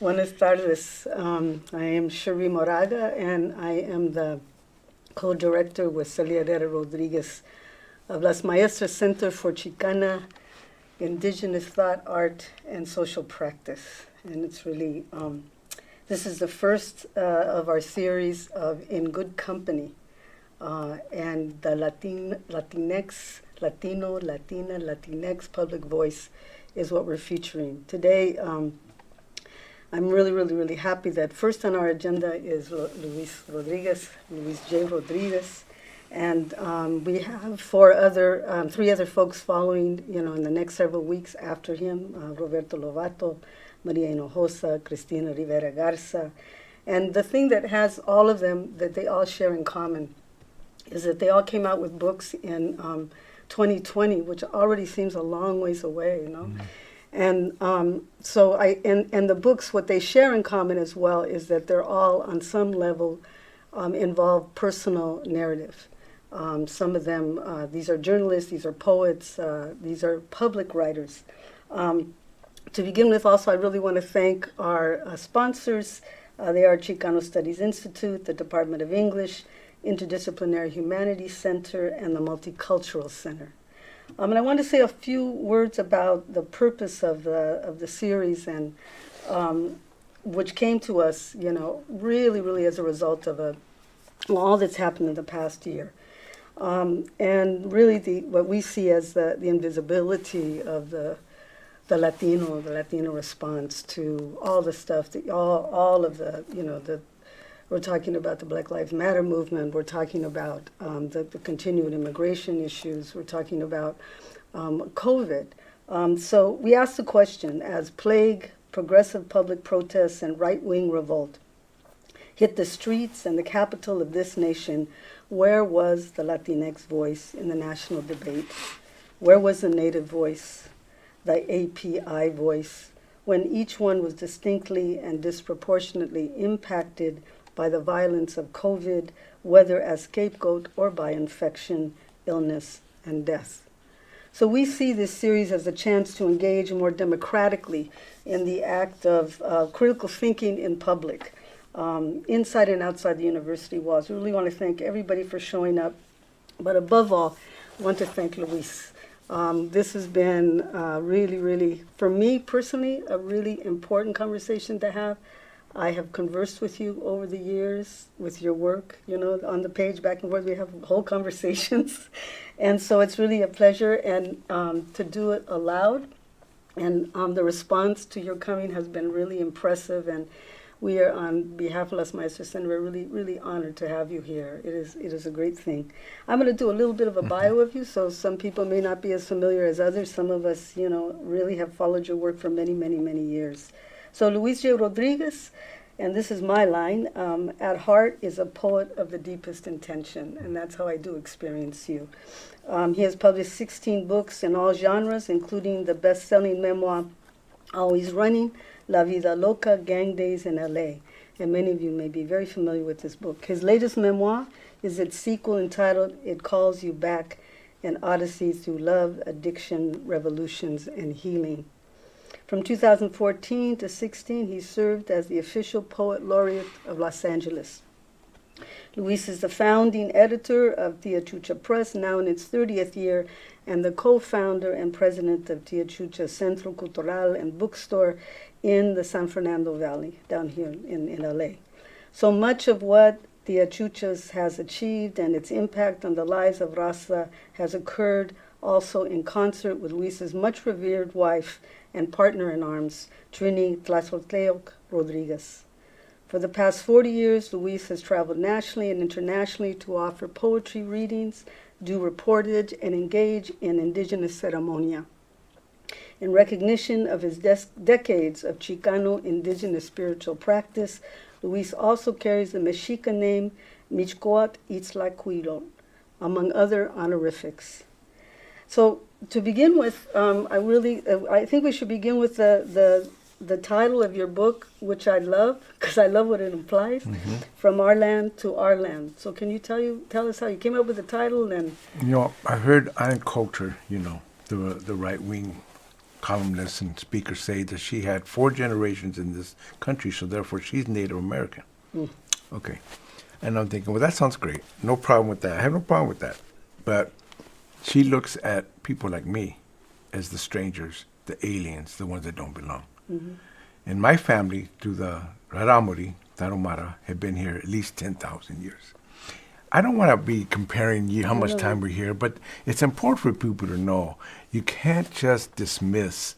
Buenas tardes. I am CHERRÍE Moraga, and I am the co-director with CELIA Rodríguez of Las Maestras Center for Chicana, Indigenous Thought, Art, and Social Practice. And it's really, this is the first of our series of In Good Company. And the Latinx, Latino, Latina, Latinx public voice is what we're featuring. Today, I'm really happy that first on our agenda is Luis J. Rodríguez, and we have three other folks following, in the next several weeks after him, Roberto Lovato, Maria Hinojosa, Cristina Rivera Garza. And the thing that has all of them, that they all share in common, is that they all came out with books in 2020, which already seems a long ways away, Mm-hmm. And so the books, what they share in common as well is that they're all on some level involve personal narrative. Some of them, these are journalists, these are poets, these are public writers. To begin with, also, I really want to thank our sponsors. They are Chicano Studies Institute, the Department of English, Interdisciplinary Humanities Center, and the Multicultural Center. And I want to say a few words about the purpose of the series, and which came to us, really as a result of all that's happened in the past year, and really what we see as the invisibility of the Latino response to all the stuff, all of the we're talking about the Black Lives Matter movement. We're talking about the continued immigration issues. We're talking about COVID. So we asked the question, as plague, progressive public protests, and right-wing revolt hit the streets and the capital of this nation, where was the Latinx voice in the national debate? Where was the Native voice, the API voice, when each one was distinctly and disproportionately impacted by the violence of COVID, whether as scapegoat or by infection, illness, and death? So we see this series as a chance to engage more democratically in the act of critical thinking in public, inside and outside the university walls. We really want to thank everybody for showing up, but above all, I want to thank Luis. This has been really, for me personally, a really important conversation to have. I have conversed with you over the years with your work, on the page, back and forth. We have whole conversations. And so it's really a pleasure and to do it aloud. And the response to your coming has been really impressive. And we are, on behalf of Las Maestras Center, we're really honored to have you here. It is a great thing. I'm going to do a little bit of a bio of you, so some people may not be as familiar as others. Some of us, really have followed your work for many years. So Luis J. Rodríguez, and this is my line, at heart is a poet of the deepest intention, and that's how I do experience you. He has published 16 books in all genres, including the best-selling memoir, Always Running, La Vida Loca, Gang Days in LA. And many of you may be very familiar with this book. His latest memoir is its sequel entitled It Calls You Back, an Odyssey Through Love, Addiction, Revolutions, and Healing. From 2014 to 16, he served as the official poet laureate of Los Angeles. Luis is the founding editor of Tia Chucha Press, now in its 30th year, and the co-founder and president of Tia Chucha Centro Cultural and Bookstore in the San Fernando Valley, down here in LA. So much of what Tia Chucha's has achieved and its impact on the lives of Raza has occurred also in concert with Luis's much revered wife and partner in arms, Trini Tlazolteoc Rodríguez. For the past 40 years, Luis has traveled nationally and internationally to offer poetry readings, do reportage, and engage in indigenous ceremonia. In recognition of his decades of Chicano indigenous spiritual practice, Luis also carries the Mexica name Michcoat Itzlacuilo, among other honorifics. So to begin with, I think we should begin with the title of your book, which I love, because I love what it implies, From Our Land to Our Land. So can you tell us how you came up with the title? And I heard iron culture, the right-wing columnists and speakers say that she had 4 generations in this country, so therefore she's Native American. Okay. And I'm thinking, well, that sounds great. No problem with that. I have no problem with that. But she looks at people like me as the strangers, the aliens, the ones that don't belong. And my family, through the Raramuri, Tarahumara, have been here at least 10,000 years. I don't want to be comparing how much time we're here, but it's important for people to know you can't just dismiss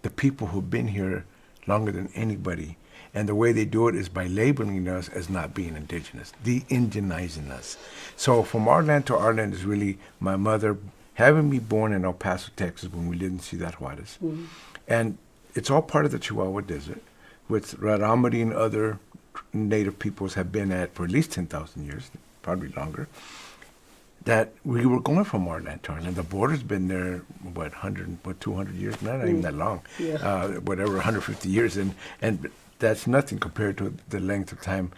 the people who've been here longer than anybody. And the way they do it is by labeling us as not being indigenous, de-indigenizing us. So from our land to our land is really my mother having me born in El Paso, Texas, when we lived in Ciudad Juarez. And it's all part of the Chihuahua Desert, which Raramuri and other native peoples have been at for at least 10,000 years, probably longer, that we were going from our land to our land. The border's been there, 200 years? Not even that long. Whatever, 150 years. And that's nothing compared to the length of time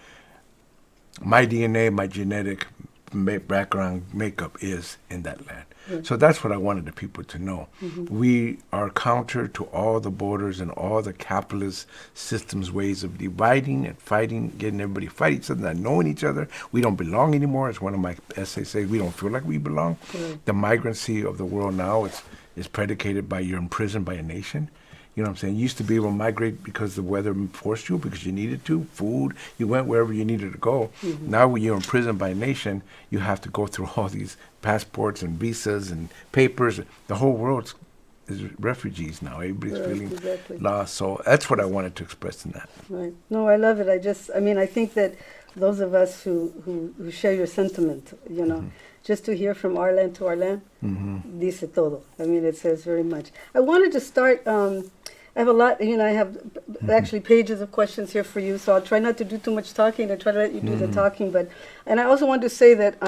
my DNA, my genetic background makeup is in that land. So that's what I wanted the people to know. We are counter to all the borders and all the capitalist systems, ways of dividing and fighting, getting everybody to fight each other, not knowing each other. We don't belong anymore. As one of my essays says, we don't feel like we belong. The migrancy of the world now is predicated by you're imprisoned by a nation. You know what I'm saying? You used to be able to migrate because the weather forced you, because you needed to, food, you went wherever you needed to go. Now when you're imprisoned by a nation, you have to go through all these passports and visas and papers. The whole world is refugees now. Everybody's feeling lost. So that's what I wanted to express in that. Right. No, I love it. I think that those of us who share your sentiment, just to hear from our land to our land, dice todo. I mean, it says very much. I wanted to start, I have a lot, I have actually pages of questions here for you, so I'll try not to do too much talking. I'll try to let you do the talking. And I also want to say that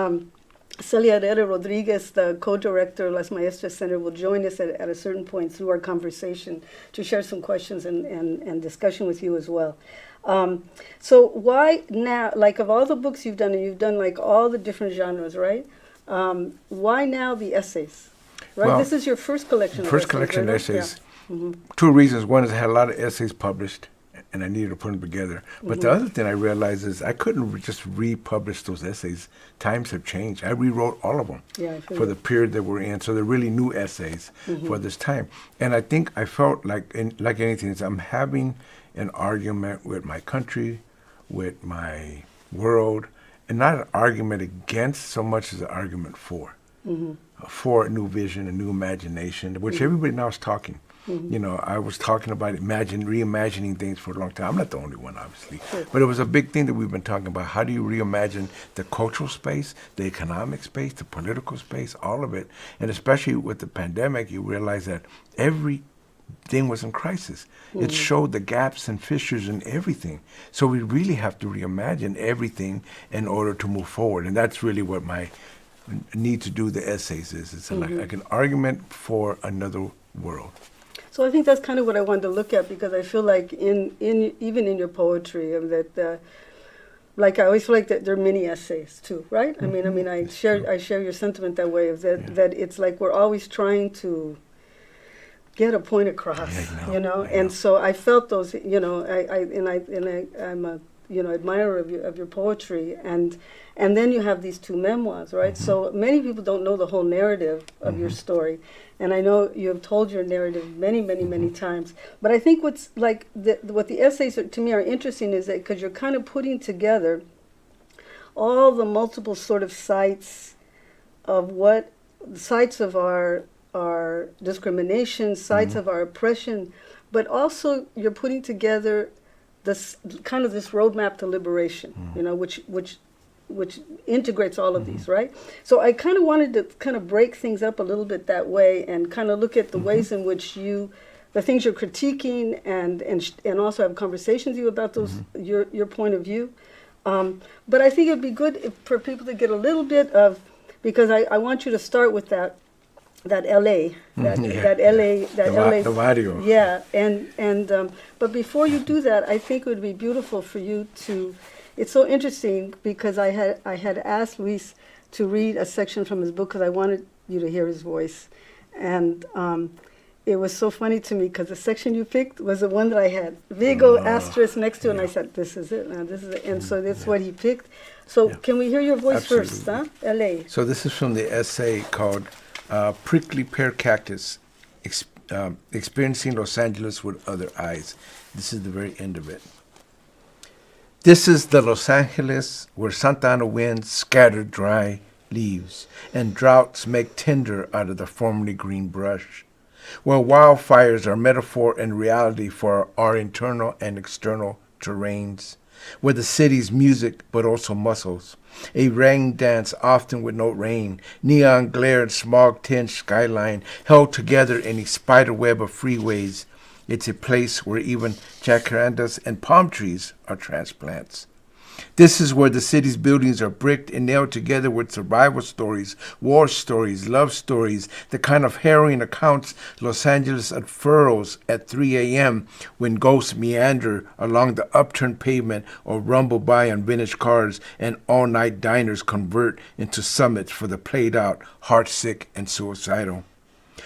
CELIA Rodríguez, the co-director of Las Maestras Center, will join us at a certain point through our conversation to share some questions and discussion with you as well. So why now, like of all the books you've done, and you've done like all the different genres, right? Why now the essays? Right, well, this is your first collection. First collection of essays. Yeah. 2 reasons. One is I had a lot of essays published, and I needed to put them together. But the other thing I realized is I couldn't just republish those essays. Times have changed. I rewrote all of them for the period that we're in. So they're really new essays for this time. And I think I felt like anything, I'm having an argument with my country, with my world, and not an argument against so much as an argument for a new vision, a new imagination, which everybody now is talking. I was talking about reimagining things for a long time. I'm not the only one, obviously. But it was a big thing that we've been talking about. How do you reimagine the cultural space, the economic space, the political space, all of it? And especially with the pandemic, you realize that everything was in crisis. It showed the gaps and fissures in everything. So we really have to reimagine everything in order to move forward. And that's really what my need to do the essays is. It's like an argument for another world. So I think that's kind of what I wanted to look at, because I feel like even in your poetry, that like I always feel like that there are many essays too, right? I mean, I share your sentiment that way, of that it's like we're always trying to get a point across, I know. And so I felt those, I'm a admirer of your poetry, and then you have these 2 memoirs, right? So many people don't know the whole narrative of your story, and I know you have told your narrative many times. But I think what's like what the essays to me are interesting is that because you're kind of putting together all the multiple sort of sites of our discrimination, sites of our oppression, but also you're putting together this kind of this roadmap to liberation, which integrates all of these, right? So I kind of wanted to kind of break things up a little bit that way, and kind of look at the ways in which the things you're critiquing, and also have conversations with you about those your point of view. But I think it'd be good for people to get a little bit of, because I want you to start with that LA, the barrio. Yeah, and but before you do that, I think it would be beautiful for you to. It's so interesting because I had asked Luis to read a section from his book because I wanted you to hear his voice, and it was so funny to me because the section you picked was the one that I had big old asterisk next to, and I said, "This is it, man. This is it." And so that's what he picked. So can we hear your voice first, huh? L.A. So this is from the essay called "Prickly Pear Cactus: Experiencing Los Angeles with Other Eyes." This is the very end of it. This is the Los Angeles where Santa Ana winds scatter dry leaves, and droughts make tinder out of the formerly green brush, where wildfires are metaphor and reality for our internal and external terrains, where the city's music but also muscles, a rain dance often with no rain, neon glare and smog-tinged skyline held together in a spiderweb of freeways. It's a place where even jacarandas and palm trees are transplants. This is where the city's buildings are bricked and nailed together with survival stories, war stories, love stories, the kind of harrowing accounts Los Angeles unfurls at 3 a.m. when ghosts meander along the upturned pavement or rumble by on vintage cars and all-night diners convert into summits for the played-out, heartsick, and suicidal.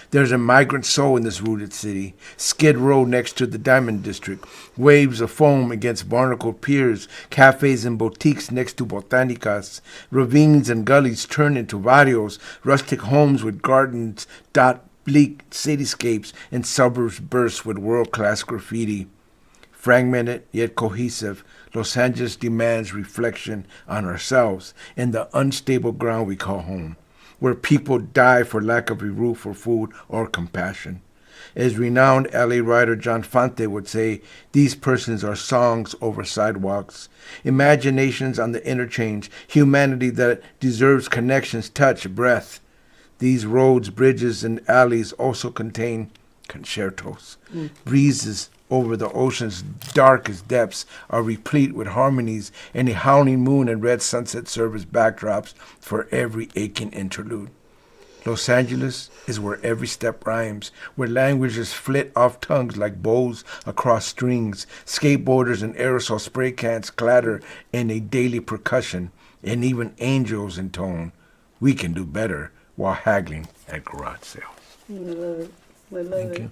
There's a migrant soul in this rooted city. Skid Row next to the Diamond District. Waves of foam against barnacled piers. Cafes and boutiques next to botanicas. Ravines and gullies turn into barrios. Rustic homes with gardens dot bleak cityscapes, and suburbs burst with world-class graffiti. Fragmented yet cohesive, Los Angeles demands reflection on ourselves and the unstable ground we call home, where people die for lack of a roof or food or compassion. As renowned LA writer John Fante would say, these persons are songs over sidewalks, imaginations on the interchange, humanity that deserves connections, touch, breath. These roads, bridges, and alleys also contain concertos. Breezes over the ocean's darkest depths are replete with harmonies, and a howling moon and red sunset serve as backdrops for every aching interlude. Los Angeles is where every step rhymes, where languages flit off tongues like bows across strings, skateboarders and aerosol spray cans clatter in a daily percussion, and even angels intone, "We can do better," while haggling at garage sales. I love it. I love Thank it. you.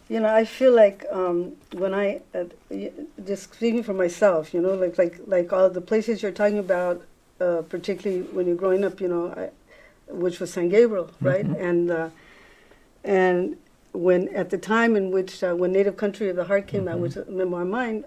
Yeah, I feel like when I, just speaking for myself, like all the places you're talking about, particularly when you're growing up, which was San Gabriel, right? And when at the time in which when Native Country of the Heart came out, which is a memoir of mine,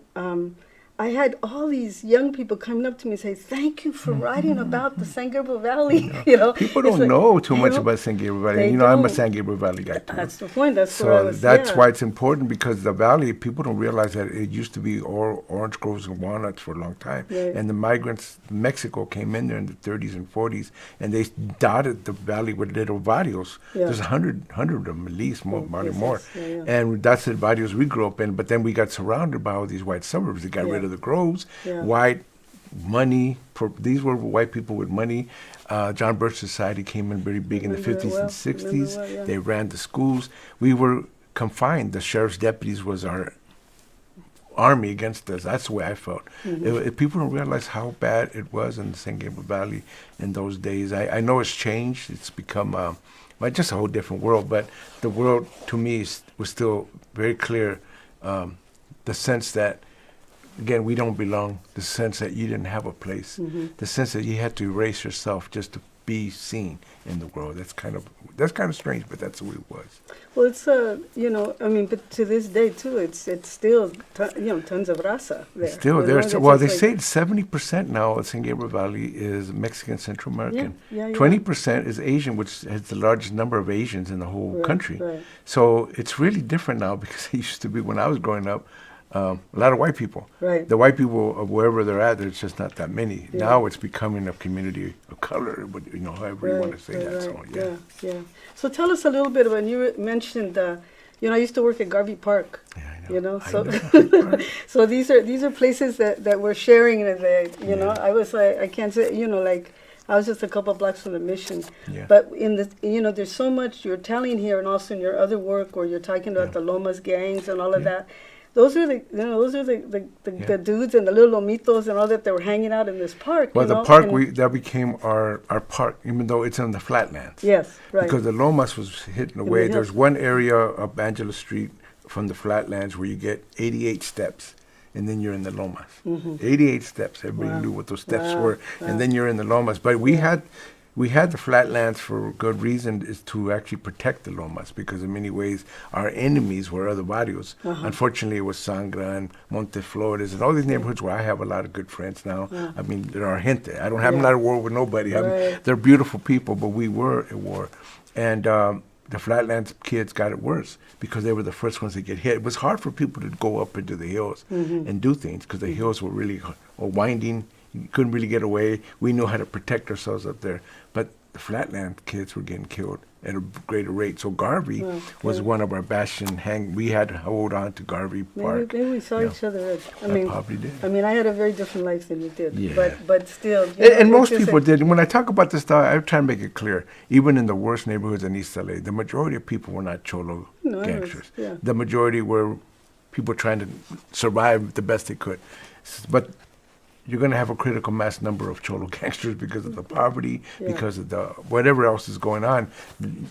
I had all these young people coming up to me and say, "Thank you for writing about the San Gabriel Valley." People don't know too much about San Gabriel Valley. I'm a San Gabriel Valley guy too. That's the point. That's where I was. That's why it's important, because the valley, people don't realize that it used to be orange groves and walnuts for a long time. Right. And the migrants, Mexico, came in there in the 30s and 40s, and they dotted the valley with little barrios. Yeah. There's 100 of them at least, probably yes, more. yeah. And that's the barrios we grew up in. But then we got surrounded by all these white suburbs. They got rid of the groves. Yeah. White money. These were white people with money. John Birch Society came in very big in the 50s and 60s. They ran the schools. We were confined. The sheriff's deputies was our army against us. That's the way I felt. People don't realize how bad it was in the San Gabriel Valley in those days. I know it's changed. It's become just a whole different world. But the world, to me, was still very clear. The sense that, again, we don't belong, the sense that you didn't have a place, the sense that you had to erase yourself just to be seen in the world. That's kind of strange, but that's the way it was. Well, it's but to this day too, it's still tons of raza there. Still there. Well, they say 70% now of San Gabriel Valley is Mexican, Central American. 20% is Asian, which has the largest number of Asians in the whole country. Right. So it's really different now, because it used to be, when I was growing up, a lot of white people. Right. The white people of wherever they're at, there's just not that many. Yeah. Now it's becoming a community of color, but however you want to say that. Right. So So tell us a little bit about, you mentioned, I used to work at Garvey Park. Yeah, I know. So so these are places that we're sharing today. I was like, I can't say, I was just a couple blocks from the Mission. Yeah. But in the, there's so much you're telling here, and also in your other work where you're talking about the Lomas gangs and all of that. those are the dudes and the little lomitos and all that were hanging out in this park. Well, you know? the park, that became our park, even though it's in the flatlands. Yes, right. Because the Lomas was hidden away. There's one area up Angela Street from the flatlands where you get 88 steps, and then you're in the Lomas. 88 steps. Everybody knew what those steps were, and then you're in the Lomas. But we had the flatlands for good reason, is to actually protect the Lomas, because in many ways our enemies were other barrios. Unfortunately, it was Sangra and Monteflores and all these neighborhoods where I have a lot of good friends now. I mean, there are gente. I don't have a lot of war with nobody. I mean, they're beautiful people, but we were at war. And the flatlands kids got it worse because they were the first ones to get hit. It was hard for people to go up into the hills and do things because the hills were really winding. You couldn't really get away. We knew how to protect ourselves up there. But the flatland kids were getting killed at a greater rate. So Garvey was one of our bastion. We had to hold on to Garvey Park. Maybe we saw each other. I probably did. I mean, I had a very different life than you did. Yeah. But still. And most people did. When I talk about this stuff, I try to make it clear. Even in the worst neighborhoods in East LA, the majority of people were not Cholo gangsters. The majority were people trying to survive the best they could. But you're going to have a critical mass number of Cholo gangsters because of the poverty, because of the whatever else is going on.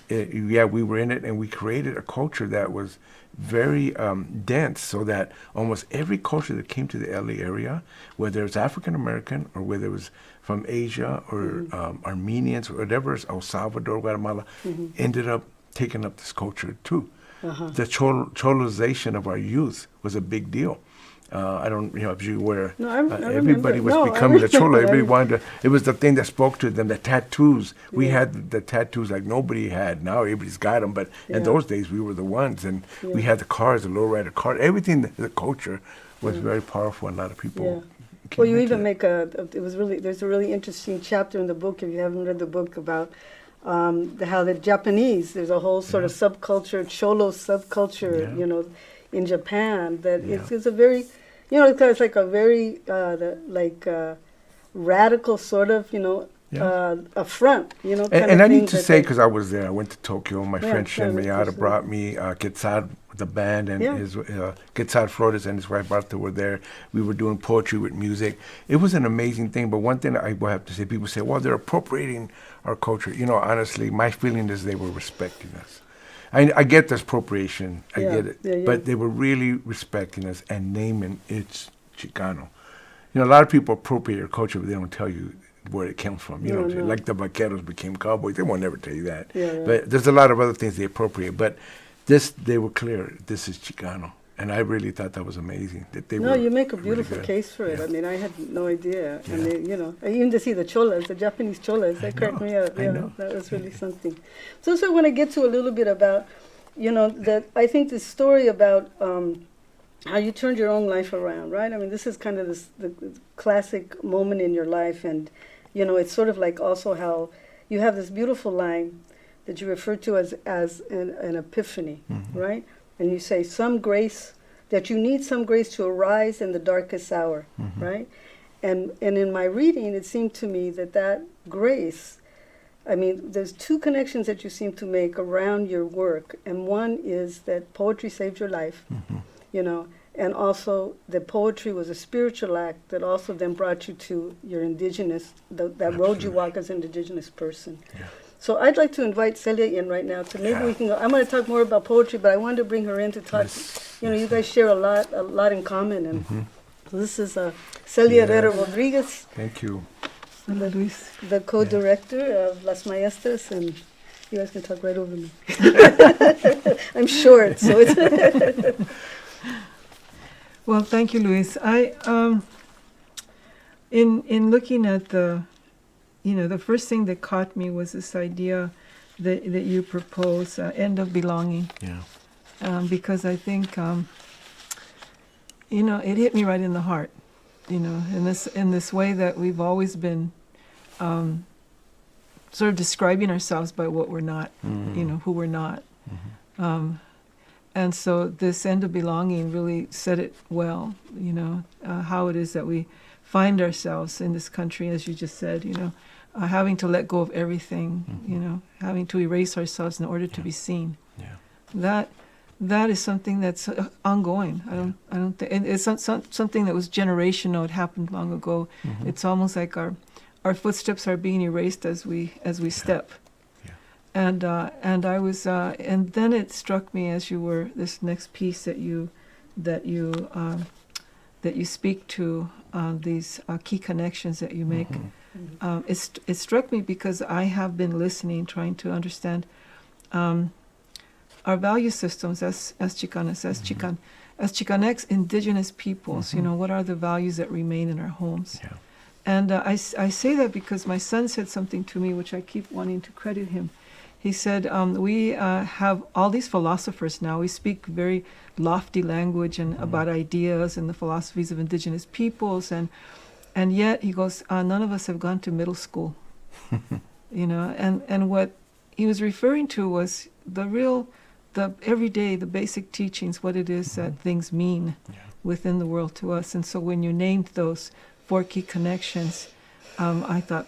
We were in it, and we created a culture that was very dense, so that almost every culture that came to the LA area, whether it was African American or whether it was from Asia or Armenians or whatever, El Salvador, Guatemala, ended up taking up this culture too. The Cholization of our youth was a big deal. I don't, if you were, everybody was becoming a Cholo. Everybody wanted to, it was the thing that spoke to them, the tattoos. We had the tattoos like nobody had. Now everybody's got them, but in those days we were the ones, and we had the cars, the lowrider car, everything, the culture was very powerful, and a lot of people. Well, you even make there's a really interesting chapter in the book, if you haven't read the book, about how the Japanese, there's a whole sort of subculture, Cholo subculture, in Japan, that it's a very, it's like a very, radical sort of, affront, And I need to say, because I was there, I went to Tokyo, my friend Shen Miyata brought me Quetzal, the band, and his Quetzal Flores and his wife Martha were there. We were doing poetry with music. It was an amazing thing, but one thing I will have to say, people say, well, they're appropriating our culture. Honestly, my feeling is they were respecting us. I get this appropriation, I get it, but they were really respecting us and naming it's Chicano. A lot of people appropriate your culture, but they don't tell you where it comes from. Like the vaqueros became cowboys, they won't never tell you that. But there's a lot of other things they appropriate. But they were clear, this is Chicano. And I really thought that was amazing. That they were you make a beautiful really case for it. I mean, I had no idea. And even to see the cholas, the Japanese cholas, that cracked me up. That was really something. So I want to get to a little bit about, that I think the story about how you turned your own life around, right? I mean, this is kind of the classic moment in your life. And, it's sort of like also how you have this beautiful line that you refer to as an epiphany, right? And you say that you need some grace to arise in the darkest hour, right? And in my reading, it seemed to me that grace, I mean, there's two connections that you seem to make around your work. And one is that poetry saved your life, and also that poetry was a spiritual act that also then brought you to your indigenous, that road you walk as an indigenous person. Yeah. So I'd like to invite Celia in right now to maybe we can go. I'm going to talk more about poetry, but I wanted to bring her in to talk. You guys share a lot in common, and so this is Celia Herrera Rodríguez. Thank you. The co-director of Las Maestras, and you guys can talk right over me. I'm short, so it's. Well, thank you, Luis. I in looking at the first thing that caught me was this idea that you propose, end of belonging. Yeah. Because I think, it hit me right in the heart. In this way that we've always been, sort of describing ourselves by what we're not, who we're not. And so this end of belonging really said it well. How it is that we find ourselves in this country, as you just said. Having to let go of everything, having to erase ourselves in order to be seen. Yeah. that is something that's ongoing. I don't think, and it's something that was generational. It happened long ago. Mhm. It's almost like our footsteps are being erased as we step. Yeah. And I was, and then it struck me as you were this next piece that you speak to these key connections that you make. Mhm. It struck me because I have been listening, trying to understand our value systems as Chicanos, as Chicanx indigenous peoples. You know, what are the values that remain in our homes? Yeah. And I say that because my son said something to me, which I keep wanting to credit him. He said, we have all these philosophers now. We speak very lofty language and about ideas and the philosophies of indigenous peoples. And yet, he goes, none of us have gone to middle school. You know, and what he was referring to was the everyday, the basic teachings, what it is that things mean within the world to us. And so when you named those 4 key connections, I thought,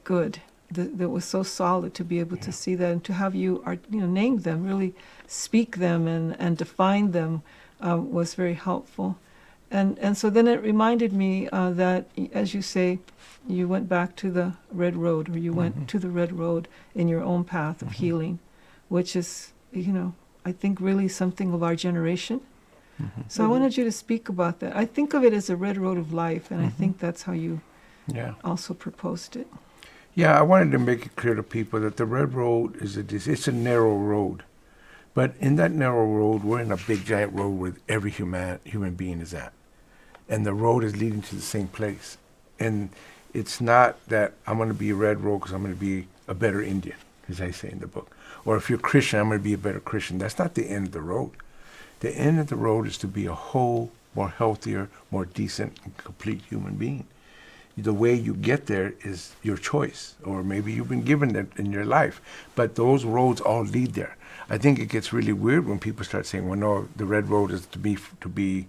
good. That was so solid to be able to see that and to have you name them, really speak them and define them was very helpful. And so then it reminded me that, as you say, you went back to the red road, or you went to the red road in your own path of healing, which is, I think really something of our generation. So I wanted you to speak about that. I think of it as a red road of life, and I think that's how you also proposed it. Yeah, I wanted to make it clear to people that the red road it's a narrow road. But in that narrow road, we're in a big giant road where every human being is at. And the road is leading to the same place. And it's not that I'm going to be a red road because I'm going to be a better Indian, as I say in the book. Or if you're Christian, I'm going to be a better Christian. That's not the end of the road. The end of the road is to be a whole, more healthier, more decent, and complete human being. The way you get there is your choice, or maybe you've been given it in your life. But those roads all lead there. I think it gets really weird when people start saying, well, no, the red road is to be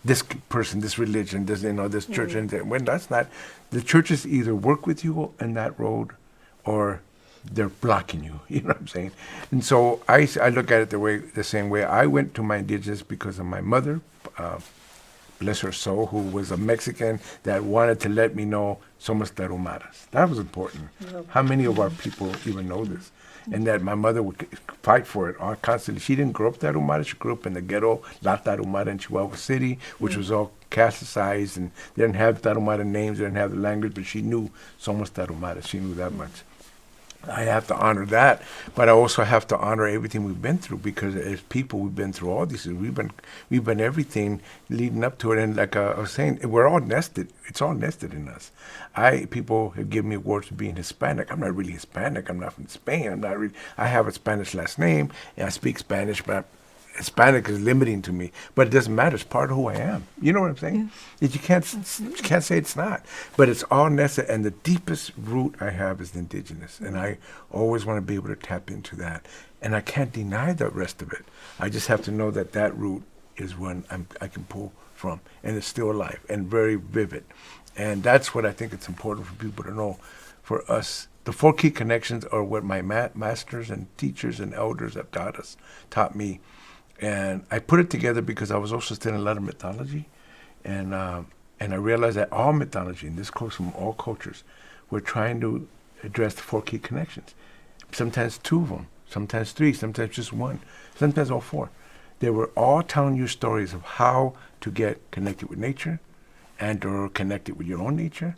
this person, this religion, this church. And when that's not, the churches either work with you in that road or they're blocking you. You know what I'm saying? And so I look at it the same way. I went to my indigenous because of my mother, bless her soul, who was a Mexican that wanted to let me know somos tarumaras. That was important. Yep. How many of our people even know this? And that my mother would fight for it constantly. She didn't grow up tarumara. She grew up in the ghetto, La Tarumara in Chihuahua City, which was all casticized, and they didn't have tarumara names, they didn't have the language, but she knew somos tarumaras. She knew that much. I have to honor that, but I also have to honor everything we've been through, because as people, we've been through all these things. We've been everything leading up to it, and like I was saying, we're all nested. It's all nested in us. People have given me awards for being Hispanic. I'm not really Hispanic. I'm not from Spain. I'm not really. I have a Spanish last name, and I speak Spanish, but Hispanic is limiting to me, but it doesn't matter. It's part of who I am. You know what I'm saying? Yeah. You can't say it's not. But it's all necessary, and the deepest root I have is indigenous, and I always want to be able to tap into that. And I can't deny the rest of it. I just have to know that root is one I can pull from, and it's still alive and very vivid. And that's what I think it's important for people to know. For us, the 4 key connections are what my masters and teachers and elders have taught me. And I put it together because I was also studying a lot of mythology, and I realized that all mythology, and this comes from all cultures, were trying to address the 4 key connections. Sometimes 2 of them, sometimes 3, sometimes just 1, sometimes all 4. They were all telling you stories of how to get connected with nature, and or connected with your own nature,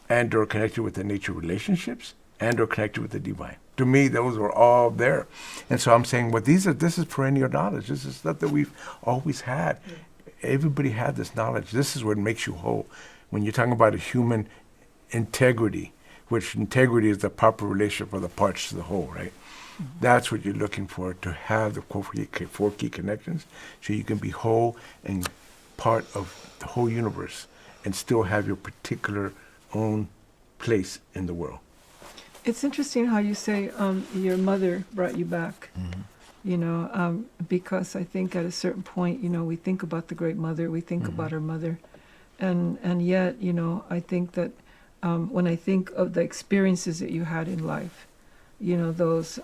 and or connected with the nature relationships, and or connected with the divine. To me, those were all there. And so I'm saying, well, this is perennial knowledge. This is stuff that we've always had. Everybody had this knowledge. This is what makes you whole. When you're talking about a human integrity, which integrity is the proper relationship of the parts to the whole, right? That's what you're looking for, to have the 4 key connections, so you can be whole and part of the whole universe and still have your particular own place in the world. It's interesting how you say your mother brought you back, because I think at a certain point, we think about the Great Mother, we think about our mother, and yet, I think that when I think of the experiences that you had in life, those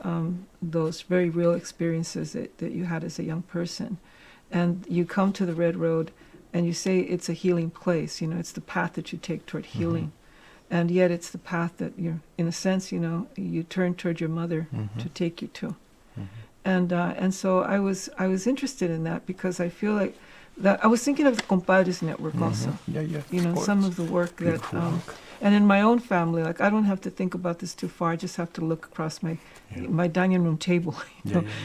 very real experiences that you had as a young person. And you come to the Red Road and you say it's a healing place, it's the path that you take toward healing. And yet it's the path that you're, in a sense, you turn toward your mother to take you to. And so I was interested in that because I feel like that I was thinking of the Compadres Network also. Some of the work that, and in my own family, like I don't have to think about this too far. I just have to look across my dining room table,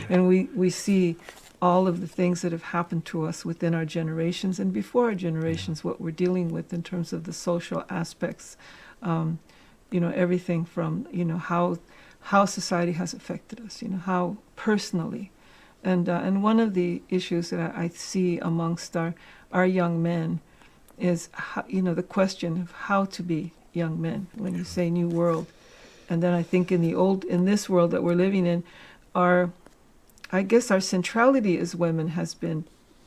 and we see all of the things that have happened to us within our generations and before our generations, what we're dealing with in terms of the social aspects, everything from, how society has affected us, how personally. And one of the issues that I see amongst our young men is, how, the question of how to be young men when you say new world. And then I think in this world that we're living in, I guess our centrality as women has been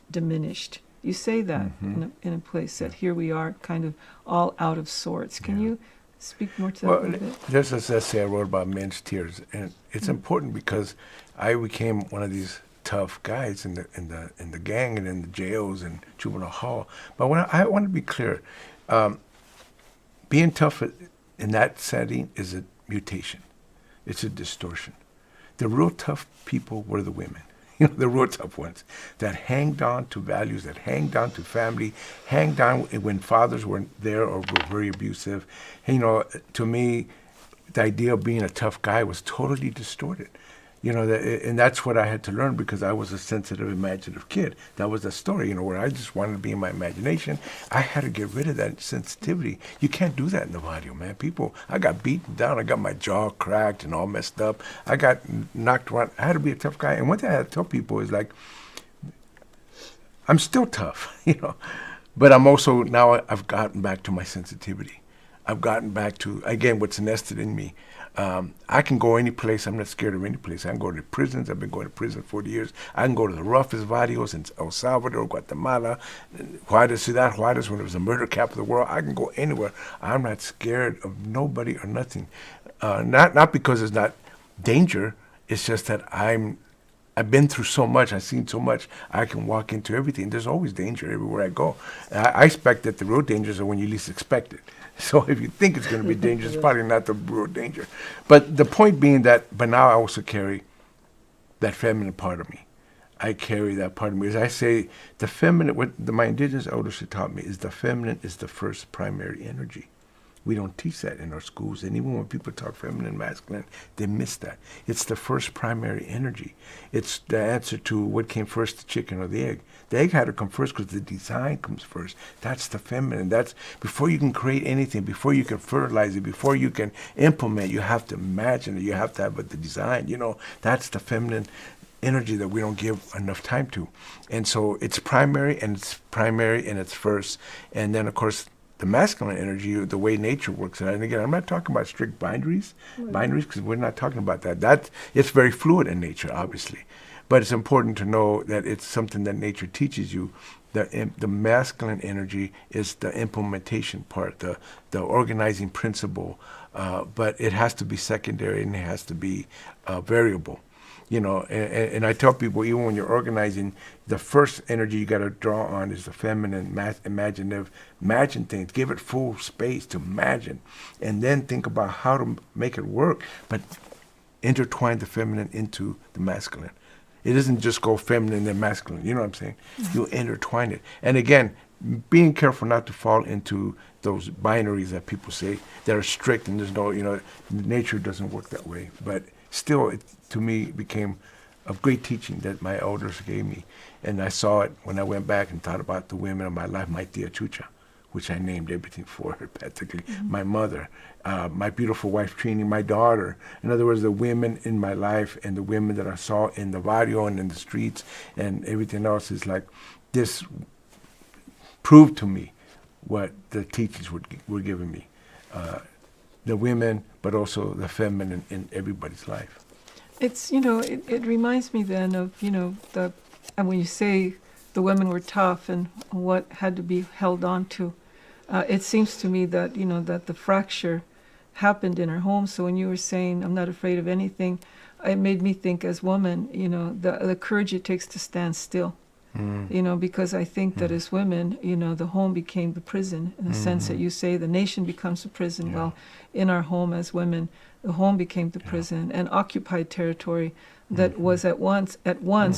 diminished. You say that in a place that here we are kind of all out of sorts. Can you speak more to that a little bit? There's this essay I wrote about men's tears, and it's important because I became one of these tough guys in the gang and in the jails and juvenile hall. But I want to be clear, being tough in that setting is a mutation. It's a distortion. The real tough people were the women, the real tough ones that hanged on to values, that hanged on to family, hanged on when fathers weren't there or were very abusive. To me, the idea of being a tough guy was totally distorted. And that's what I had to learn because I was a sensitive, imaginative kid. That was the story, where I just wanted to be in my imagination. I had to get rid of that sensitivity. You can't do that in the barrio, man. I got beaten down. I got my jaw cracked and all messed up. I got knocked around. I had to be a tough guy. And one thing I had to tell people is like, I'm still tough, but I'm also, now I've gotten back to my sensitivity. I've gotten back to, again, what's nested in me. I can go any place. I'm not scared of any place. I can go to prisons. I've been going to prison 40 years. I can go to the roughest barrios in El Salvador, Guatemala, Juarez, Ciudad Juarez, when it was the murder capital of the world. I can go anywhere. I'm not scared of nobody or nothing. Not because it's not danger. It's just that I've been through so much. I've seen so much. I can walk into everything. There's always danger everywhere I go. I expect that the real dangers are when you least expect it. So if you think it's going to be dangerous, it's probably not the real danger. But the point being but now I also carry that feminine part of me. I carry that part of me. As I say, the feminine, what my indigenous elders had taught me is the feminine is the first primary energy. We don't teach that in our schools. And even when people talk feminine, masculine, they miss that. It's the first primary energy. It's the answer to what came first, the chicken or the egg. The egg had to come first because the design comes first. That's the feminine. That's before you can create anything, before you can fertilize it, before you can implement, you have to imagine it. You have to have the design. That's the feminine energy that we don't give enough time to. And so it's primary and it's first. And then, of course, the masculine energy, the way nature works. And again, I'm not talking about strict binaries, because we're not talking about that. It's very fluid in nature, obviously. But it's important to know that it's something that nature teaches you. The masculine energy is the implementation part, the organizing principle. But it has to be secondary and it has to be variable. And I tell people, even when you're organizing, the first energy you got to draw on is the feminine, imaginative. Imagine things. Give it full space to imagine. And then think about how to make it work. But intertwine the feminine into the masculine. It doesn't just go feminine and masculine. You know what I'm saying? Mm-hmm. You intertwine it. And again, being careful not to fall into those binaries that people say that are strict and there's no, nature doesn't work that way. But still, it, to me, became a great teaching that my elders gave me. And I saw it when I went back and thought about the women of my life, my tia Chucha, which I named everything for her, practically. Mm-hmm. My mother, my beautiful wife Trini, my daughter. In other words, the women in my life and the women that I saw in the barrio and in the streets and everything else is like, this proved to me what the teachings were giving me. The women, but also the feminine in everybody's life. It's, it reminds me then of, and when you say the women were tough and what had to be held on to, it seems to me that, that the fracture happened in our home. So when you were saying, I'm not afraid of anything, it made me think as women, the courage it takes to stand still. Because I think that as women, the home became the prison in the sense that you say the nation becomes a prison. Yeah. Well, in our home as women, the home became the prison, and occupied territory that was at once,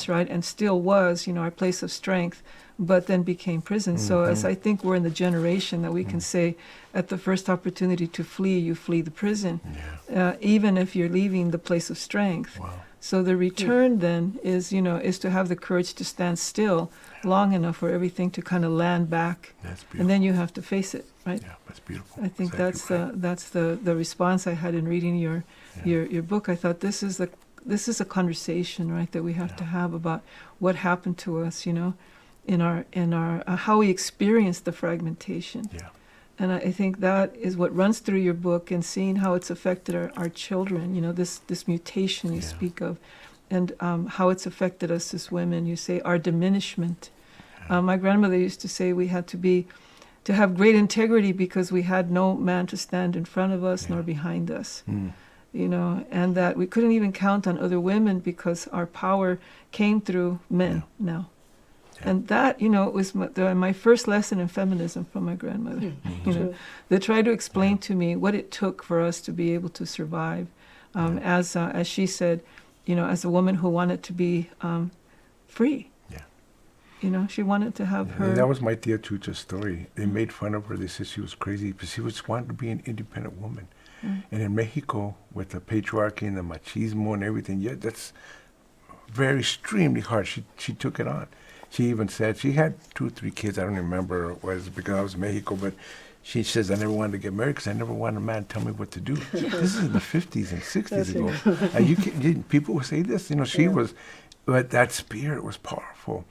right, and still was, our place of strength, but then became prison. So as I think we're in the generation that we can say, at the first opportunity to flee, you flee the prison, even if you're leaving the place of strength. Wow. So the return then is to have the courage to stand still long enough for everything to kind of land back. That's beautiful. And then you have to face it, right? Yeah, that's beautiful. I think Exactly that's the response I had in reading your book. I thought this is a conversation, right, that we have to have about what happened to us, in our how we experience the fragmentation. Yeah. And I think that is what runs through your book, and seeing how it's affected our children, this mutation you speak of, and how it's affected us as women. You say our diminishment. My grandmother used to say we had to have great integrity because we had no man to stand in front of us nor behind us. And that we couldn't even count on other women because our power came through men now. And that, was my first lesson in feminism from my grandmother. They tried to explain to me what it took for us to be able to survive, as she said, as a woman who wanted to be free. Yeah. She wanted to have her. And that was my Tia Chucha's story. They made fun of her. They said she was crazy, but she just wanted to be an independent woman. And in Mexico, with the patriarchy and the machismo and everything, that's very extremely hard. She took it on. She even said she had 2 or 3 kids. I don't remember it was because I was in Mexico, but she says, I never wanted to get married because I never wanted a man to tell me what to do. This is in the 50s and 60s ago. And people would say this, she was, but that spirit was powerful.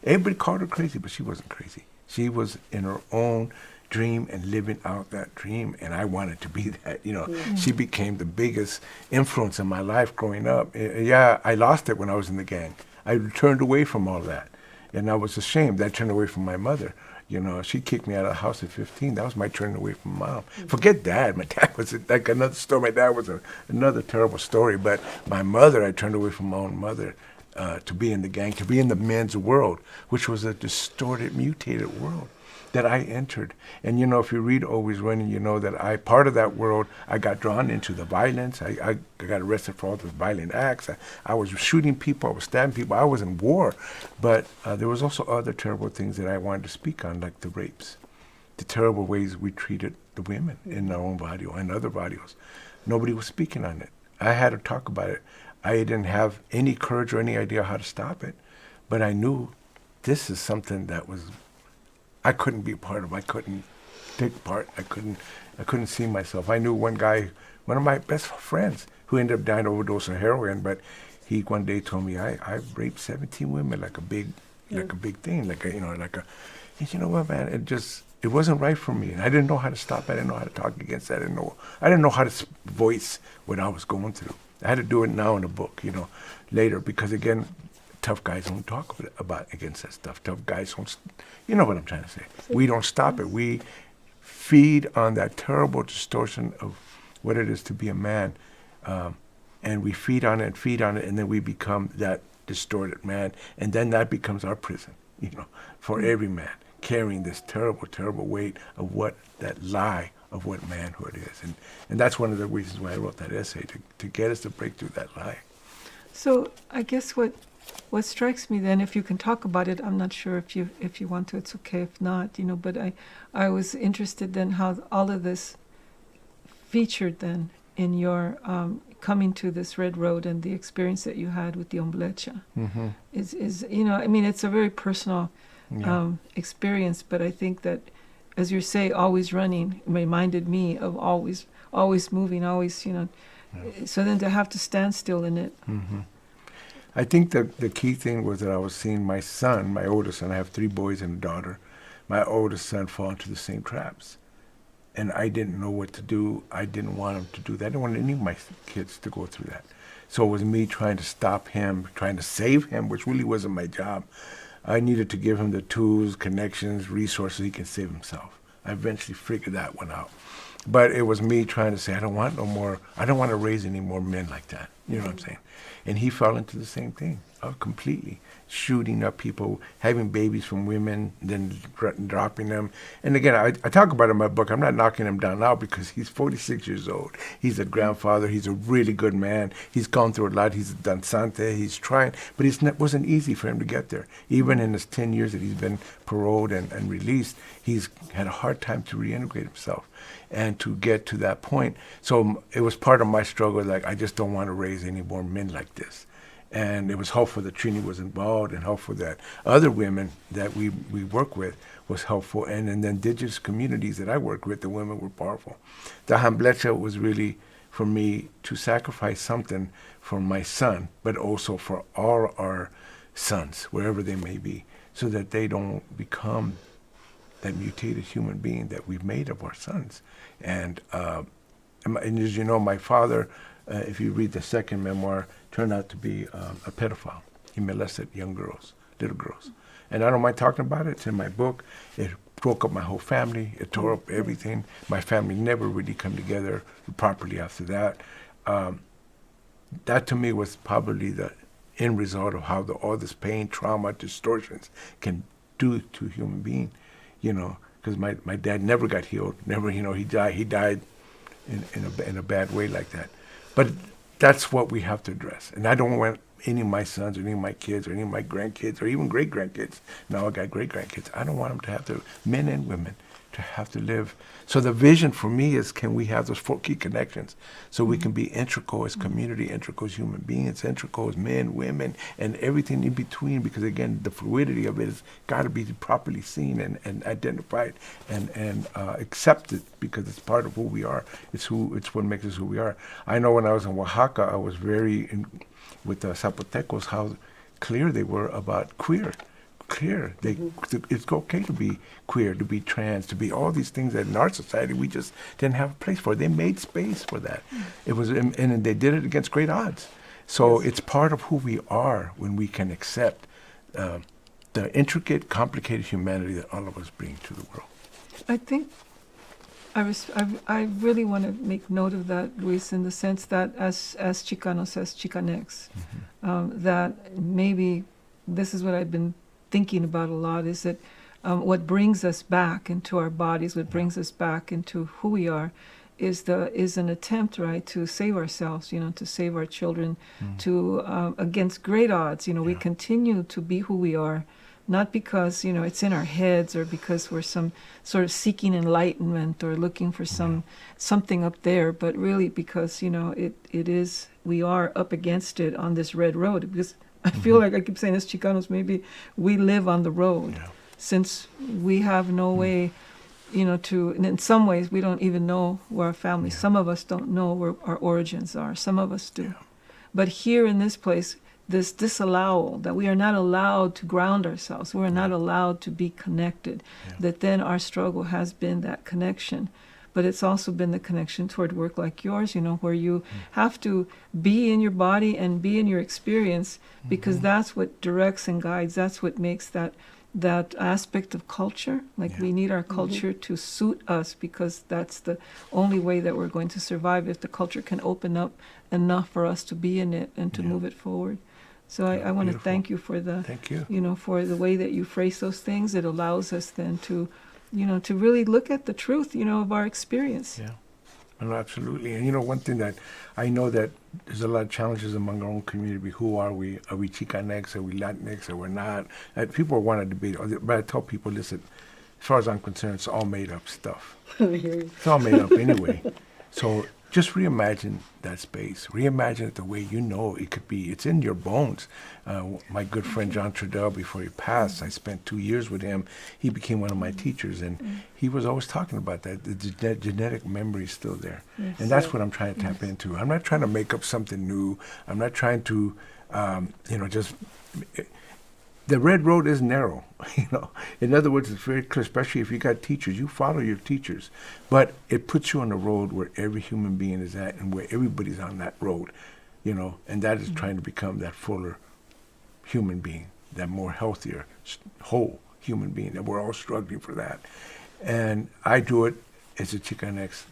Everybody called her crazy, but she wasn't crazy. She was in her own dream and living out that dream, and I wanted to be that. She became the biggest influence in my life growing up. I lost it when I was in the gang. I turned away from all that, and I was ashamed. I turned away from my mother. She kicked me out of the house at 15. That was my turning away from Mom. Forget Dad. My dad was like another story. My dad was another terrible story. But my mother, I turned away from my own mother to be in the gang, to be in the men's world, which was a distorted, mutated world that I entered. And if you read Always Running, you know that part of that world, I got drawn into the violence. I got arrested for all those violent acts. I was shooting people, I was stabbing people, I was in war. But there was also other terrible things that I wanted to speak on, like the rapes, the terrible ways we treated the women in our own barrio and other barrios. Nobody was speaking on it. I had to talk about it. I didn't have any courage or any idea how to stop it, but I knew this is something that I couldn't be a part of. I couldn't take part. I couldn't see myself. I knew one guy, one of my best friends, who ended up dying of overdose of heroin, but he one day told me, I raped 17 women like a big thing, and you know what, man, it wasn't right for me, and I didn't know how to stop it. I didn't know how to talk against that. I didn't know how to voice what I was going through. I had to do it now in a book, later, because again, tough guys don't talk against that stuff. Tough guys don't, you know what I'm trying to say. We don't stop it. We feed on that terrible distortion of what it is to be a man, and we feed on it, and then we become that distorted man, and then that becomes our prison, for every man, carrying this terrible, terrible weight of what that lie of what manhood is. And that's one of the reasons why I wrote that essay, to get us to break through that lie. So I guess what strikes me then, if you can talk about it, I'm not sure if you want to, it's okay if not, but I was interested then how all of this featured then in your coming to this red road and the experience that you had with the omblecha. Is it's a very personal experience, but I think that, as you say, always running reminded me of always moving, always, so then to have to stand still in it. I think the key thing was that I was seeing my son, my oldest son, I have 3 boys and a daughter, my oldest son fall into the same traps. And I didn't know what to do. I didn't want him to do that. I didn't want any of my kids to go through that. So it was me trying to stop him, trying to save him, which really wasn't my job. I needed to give him the tools, connections, resources he can save himself. I eventually figured that one out. But it was me trying to say, I don't want no more, I don't want to raise any more men like that. You know what I'm saying? And he fell into the same thing completely. Shooting up people, having babies from women, then dropping them. And again, I talk about it in my book. I'm not knocking him down now because he's 46 years old. He's a grandfather. He's a really good man. He's gone through a lot. He's done Sante. He's trying. But it wasn't easy for him to get there. Even in his 10 years that he's been paroled and released, he's had a hard time to reintegrate himself and to get to that point. So it was part of my struggle, like, I just don't want to raise any more men like this. And it was helpful that Trini was involved and helpful that other women that we work with was helpful. And in the indigenous communities that I work with, the women were powerful. The hamblecha was really for me to sacrifice something for my son, but also for all our sons, wherever they may be, so that they don't become that mutated human being that we've made of our sons. And as you know, my father, if you read the second memoir, turned out to be a pedophile. He molested young girls, little girls. And I don't mind talking about it. It's in my book. It broke up my whole family. It tore up everything. My family never really come together properly after that. That to me was probably the end result of how all this pain, trauma, distortions can do to a human being, you know, because my dad never got healed. Never, you know, he died in a bad way like that. But that's what we have to address. And I don't want any of my sons or any of my kids or any of my grandkids or even great-grandkids. Now I got great-grandkids. I don't want them to have to, men and women, to have to live. So the vision for me is, can we have those 4 key connections so we can be integral as community, integral as human beings, integral as men, women, and everything in between, because again, the fluidity of it has got to be properly seen and identified and accepted, because it's part of who we are. It's what makes us who we are. I know when I was in Oaxaca, I was with the Zapotecos, how clear they were about queer. It's okay to be queer, to be trans, to be all these things that in our society we just didn't have a place for. They made space for that. It was, and they did it against great odds. So it's part of who we are when we can accept the intricate, complicated humanity that all of us bring to the world. I think I really want to make note of that, Luis, in the sense that as Chicano says, Chicanx, that maybe this is what I've been thinking about a lot, is that what brings us back into our bodies, what brings us back into who we are, is an attempt, right, to save ourselves, you know, to save our children, to against great odds, you know, we continue to be who we are, not because, you know, it's in our heads or because we're some sort of seeking enlightenment or looking for something up there, but really because, you know, we are up against it on this red road, because I feel like I keep saying as Chicanos, maybe we live on the road, since we have no way, you know, and in some ways we don't even know where our family, some of us don't know where our origins are, some of us do. But here in this place, this disallowal that we are not allowed to ground ourselves, we are not allowed to be connected, that then our struggle has been that connection. But it's also been the connection toward work like yours, you know, where you have to be in your body and be in your experience, because that's what directs and guides, that's what makes that aspect of culture. Like we need our culture to suit us, because that's the only way that we're going to survive, if the culture can open up enough for us to be in it and to move it forward. So I want to thank you for you know, for the way that you phrase those things. It allows us then to, you know, to really look at the truth, you know, of our experience. Yeah, well, absolutely. And, you know, one thing that I know that there's a lot of challenges among our own community. Who are we? Are we Chicanx? Are we Latinx? Or we're not? People want to debate. But I tell people, listen, as far as I'm concerned, it's all made up stuff. It's all made up anyway. So just reimagine that space. Reimagine it the way you know it could be. It's in your bones. My good friend John Trudell, before he passed, I spent 2 years with him. He became one of my teachers, and he was always talking about that. The genetic memory is still there. Yes, and that's what I'm trying to tap into. I'm not trying to make up something new. I'm not trying to, you know, just... The red road is narrow, you know. In other words, it's very clear, especially if you got teachers. You follow your teachers. But it puts you on a road where every human being is at and where everybody's on that road, you know. And that is trying to become that fuller human being, that more healthier, whole human being. And we're all struggling for that. And I do it as a Chicanx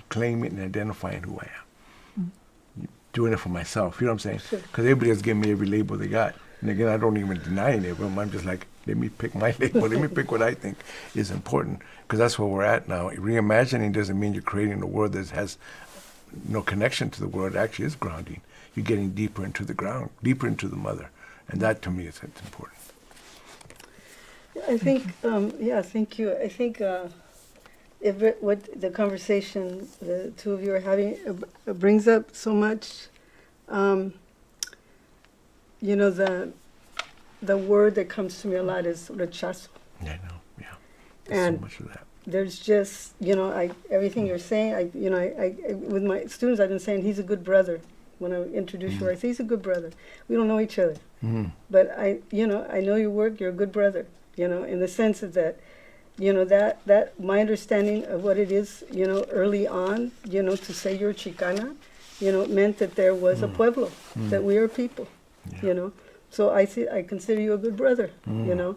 claiming and identifying who I am. Doing it for myself, you know what I'm saying? Because everybody else giving me every label they got. And again, I don't even deny any of them. I'm just like, let me pick my label. Let me pick what I think is important. Because that's where we're at now. Reimagining doesn't mean you're creating a world that has no connection to the world. It actually is grounding. You're getting deeper into the ground, deeper into the mother. And that, to me, is it's important. I think, thank you. I think what the conversation the two of you are having brings up so much, you know, the word that comes to me a lot is rechazo. Yeah, I know, yeah. There's And so much of that. there's just, you know, everything you're saying, I with my students, I've been saying he's a good brother. When I introduce you, I say he's a good brother. We don't know each other, but I know your work. You're a good brother, you know, in the sense of that, you know, that my understanding of what it is, you know, early on, you know, to say you're Chicana, you know, meant that there was a pueblo, that we are people, you know. So I consider you a good brother, you know,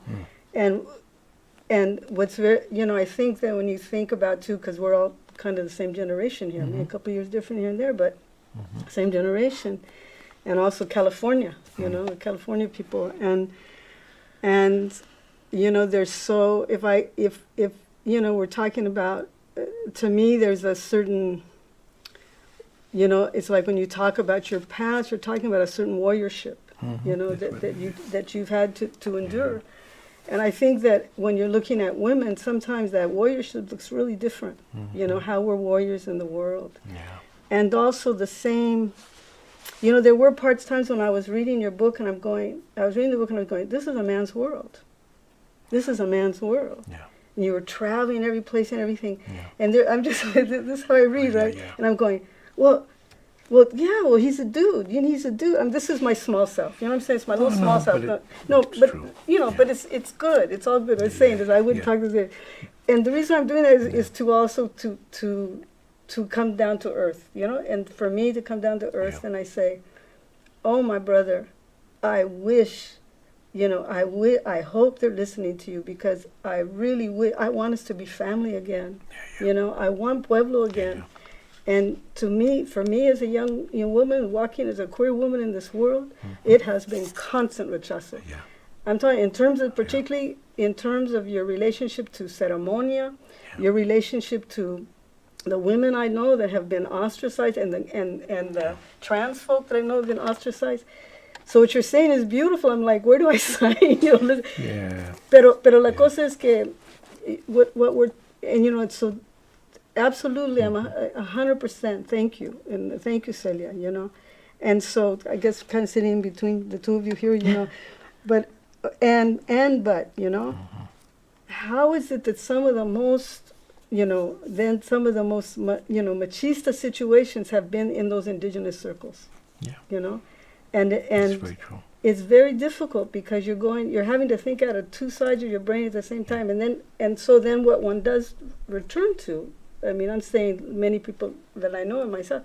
and what's very, you know, I think that when you think about too, because we're all kind of the same generation here, I mean, a couple of years different here and there, but same generation, and also California, you know, California people, and you know, there's so if you know, we're talking about, to me, there's a certain, you know, it's like when you talk about your past, you're talking about a certain warriorship, you know, that you've had to endure. And I think that when you're looking at women, sometimes that warriorship looks really different, you know, how we're warriors in the world. Yeah. And also the same, you know, there were times when I was reading your book and I was reading the book and I was going, this is a man's world. This is a man's world. Yeah. And you were traveling every place and everything. Yeah. And I'm just, this is how I read, right? Yeah. And I'm going, well, he's a dude. You know, he's a dude. This is my small self. You know what I'm saying? It's my little small self. But true. you know, but it's good. It's all good. I'm saying this. I wouldn't talk to this. And the reason I'm doing that is to also to come down to earth, you know, and for me to come down to earth, and I say, oh, my brother, I wish, you know, I hope they're listening to you, because I really I want us to be family again. You know, I want Pueblo again. And for me as a young woman walking as a queer woman in this world, it has been constant rechazo. I'm talking in terms of, particularly in terms of your relationship to ceremonia, your relationship to the women I know that have been ostracized, and the trans folk that I know have been ostracized. So what you're saying is beautiful. I'm like, where do I sign? You know, pero la cosa es que what we're, and you know, it's so absolutely, I'm 100%. Thank you, and thank you, Celia. You know, and so I guess kind of sitting in between the two of you here, you know, but you know, how is it that some of the most, you know, then some of the most, you know, machista situations have been in those indigenous circles. Yeah. You know, and That's very true. It's very difficult because you're having to think out of two sides of your brain at the same time, and so then what one does return to, I mean, I'm saying many people that I know and myself,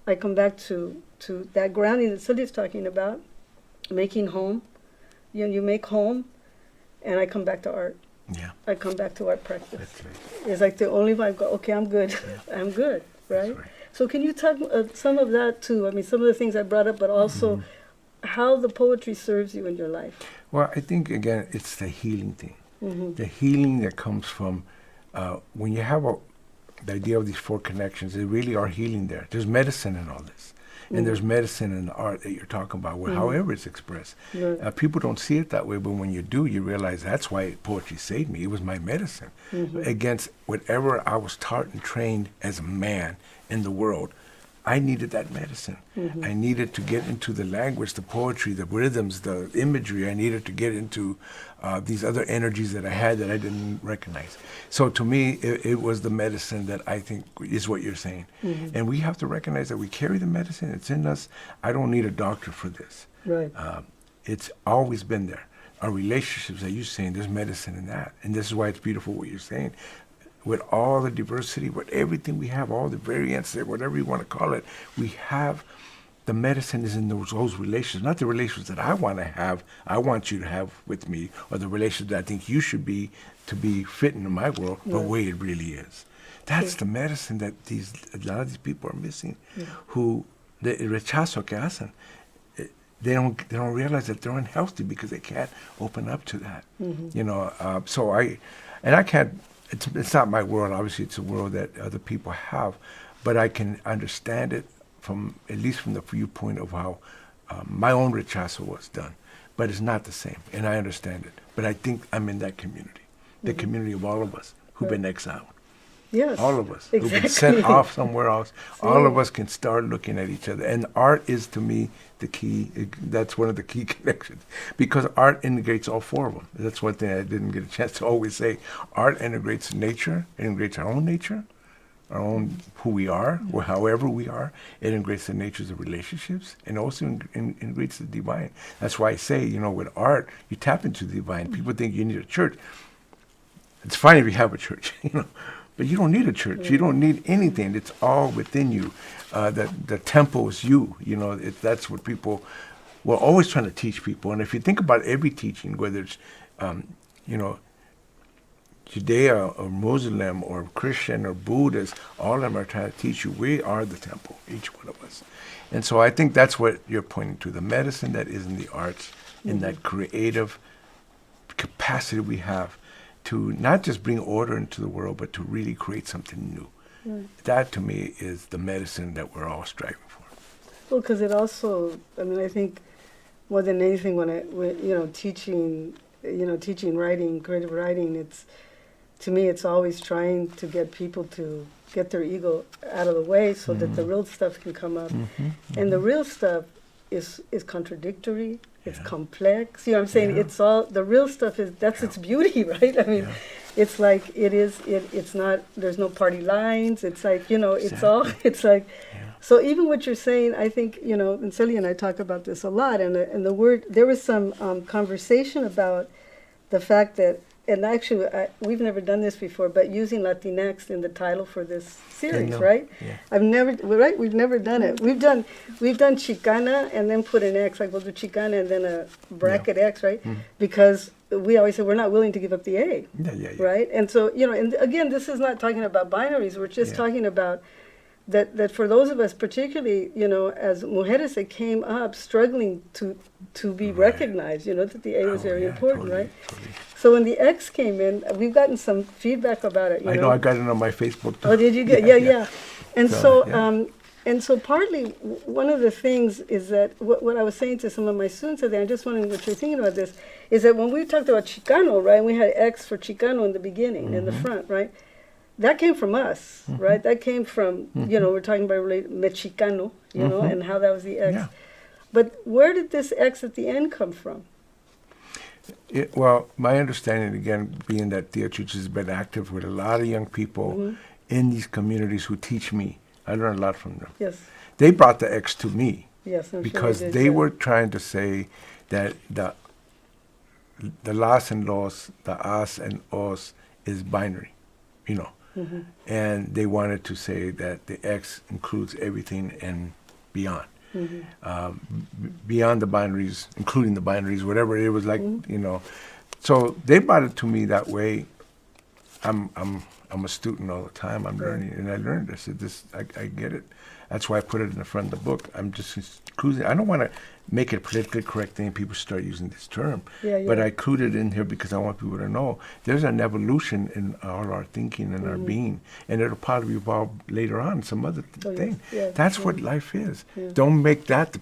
I come back to that grounding that Celia's talking about, making home. You know, you make home, and I come back to art. Yeah. I come back to art practice. That's right. It's like the only way I go, okay, I'm good. I'm good, right? That's right. So can you talk some of that too? I mean, some of the things I brought up, but also how the poetry serves you in your life. Well, I think, again, it's the healing thing. The healing that comes from when you have the idea of these four connections, they really are healing there. There's medicine in all this. And there's medicine in the art that you're talking about, however it's expressed. People don't see it that way, but when you do, you realize that's why poetry saved me. It was my medicine against whatever I was taught and trained as a man in the world. I needed that medicine. I needed to get into the language, the poetry, the rhythms, the imagery. I needed to get into these other energies that I had that I didn't recognize. So to me, it was the medicine that I think is what you're saying. And we have to recognize that we carry the medicine. It's in us. I don't need a doctor for this. Right. It's always been there. Our relationships, that you're saying, there's medicine in that. And this is why it's beautiful what you're saying. With all the diversity, with everything we have, all the variants, whatever you want to call it, we have the medicine is in those relations, not the relations that I want to have, I want you to have with me, or the relations that I think you should be to be fitting in my world, the way it really is. That's the medicine that a lot of these people are missing, who the rechazo que hacen. They don't realize that they're unhealthy because they can't open up to that. You know, so I can't. It's not my world. Obviously, it's a world that other people have, but I can understand it at least from the viewpoint of how my own rechazo was done. But it's not the same, and I understand it. But I think I'm in that community, the community of all of us who've been exiled. Yes. All of us exactly. who've been sent off somewhere else. All of us can start looking at each other. And art is, to me, the key. That's one of the key connections. Because art integrates all four of them. That's one thing I didn't get a chance to always say. Art integrates nature, it integrates our own nature, our own who we are, or however we are. It integrates the natures of relationships, and also integrates the divine. That's why I say, you know, with art, you tap into the divine. People think you need a church. It's fine if you have a church, you know. But you don't need a church. You don't need anything. It's all within you. The temple is you. You know, that's what people were always trying to teach people. And if you think about every teaching, whether it's, you know, Judea or Muslim or Christian or Buddhist, all of them are trying to teach you we are the temple, each one of us. And so I think that's what you're pointing to, the medicine that is in the arts, in that creative capacity we have to not just bring order into the world, but to really create something new. That, to me, is the medicine that we're all striving for. Well, because it also, I mean, I think more than anything, when you know, teaching writing, creative writing, to me, it's always trying to get people to get their ego out of the way so that the real stuff can come up. And the real stuff is contradictory. It's complex. You know what I'm saying? It's all, the real stuff that's its beauty, right? I mean, it's like, it's not, there's no party lines. It's like, you know, it's all, it's like, so even what you're saying, I think, you know, and Celia and I talk about this a lot, and the word, there was some conversation about the fact that, and actually, we've never done this before, but using Latinx in the title for this series, right? Yeah. We've never done it. We've done Chicana and then put an X, like we'll do Chicana and then a bracket X, right? Because we always say we're not willing to give up the A, right? And so, you know, and again, this is not talking about binaries. We're just talking about that for those of us, particularly, you know, as mujeres that came up struggling to be recognized, you know, that the A was very important, right? Totally. So when the X came in, we've gotten some feedback about it. I know, I got it on my Facebook too. Oh, did you get? Yeah. And so partly one of the things is that what I was saying to some of my students today, I'm just wondering what you're thinking about this, is that when we talked about Chicano, right, we had X for Chicano in the beginning, in the front, right? That came from us, right? That came from, you know, we're talking about Mexicano, you know, and how that was the X. Yeah. But where did this X at the end come from? Well, my understanding, again, being that Tia Chucha has been active with a lot of young people in these communities who teach me. I learn a lot from them. Yes. They brought the X to me. Yes, I'm because sure they were trying to say that the las and los, the as and os is binary, you know. And they wanted to say that the X includes everything and beyond. Beyond the binaries, including the binaries, whatever it was like, you know. So they brought it to me that way. I'm a student all the time. I'm learning, and I learned. I said, I get it. That's why I put it in the front of the book. I'm just cruising. I don't want to make it a politically correct thing. People start using this term, but I included it in here because I want people to know there's an evolution in all our thinking and our being, and it'll probably evolve later on some other thing. That's what life is. Don't make that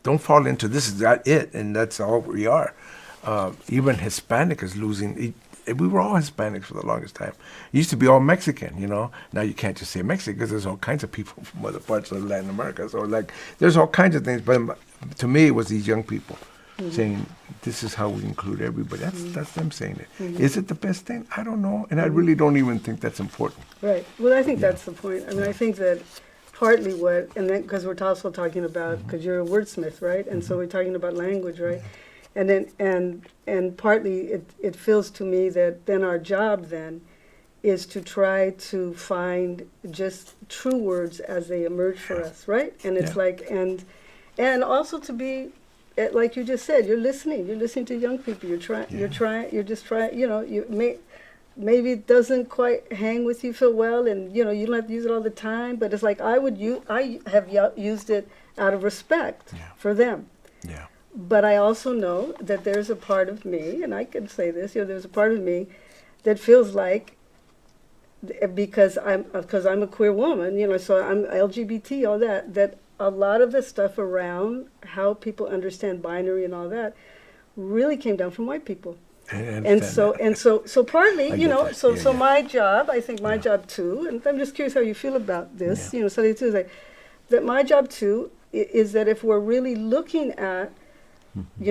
don't fall into this is that it, and that's all we are. Even Hispanic is losing. We were all Hispanics for the longest time. It used to be all Mexican, you know. Now you can't just say Mexican because there's all kinds of people from other parts of Latin America. So, like, there's all kinds of things. But to me, it was these young people saying, this is how we include everybody. That's them saying it. Is it the best thing? I don't know. And I really don't even think that's important. Right. Well, I think that's the point. I mean, I think that partly what, and then because we're also talking about, because you're a wordsmith, right? And so we're talking about language, right? And then, and partly it feels to me that then our job then is to try to find just true words as they emerge for us, right? And it's like, and also to be, like you just said, you're listening to young people. You're just trying, maybe it doesn't quite hang with you so well, and you don't have to use it all the time, but it's like I have used it out of respect for them. Yeah. But I also know that there's a part of me, and I can say this, there's a part of me that feels like, because I'm a queer woman, so I'm LGBT, all that a lot of the stuff around how people understand binary and all that really came down from white people. And so partly, so my job, I think my job too, and I'm just curious how you feel about this, Celia too, is like, that my job too is that if we're really looking at,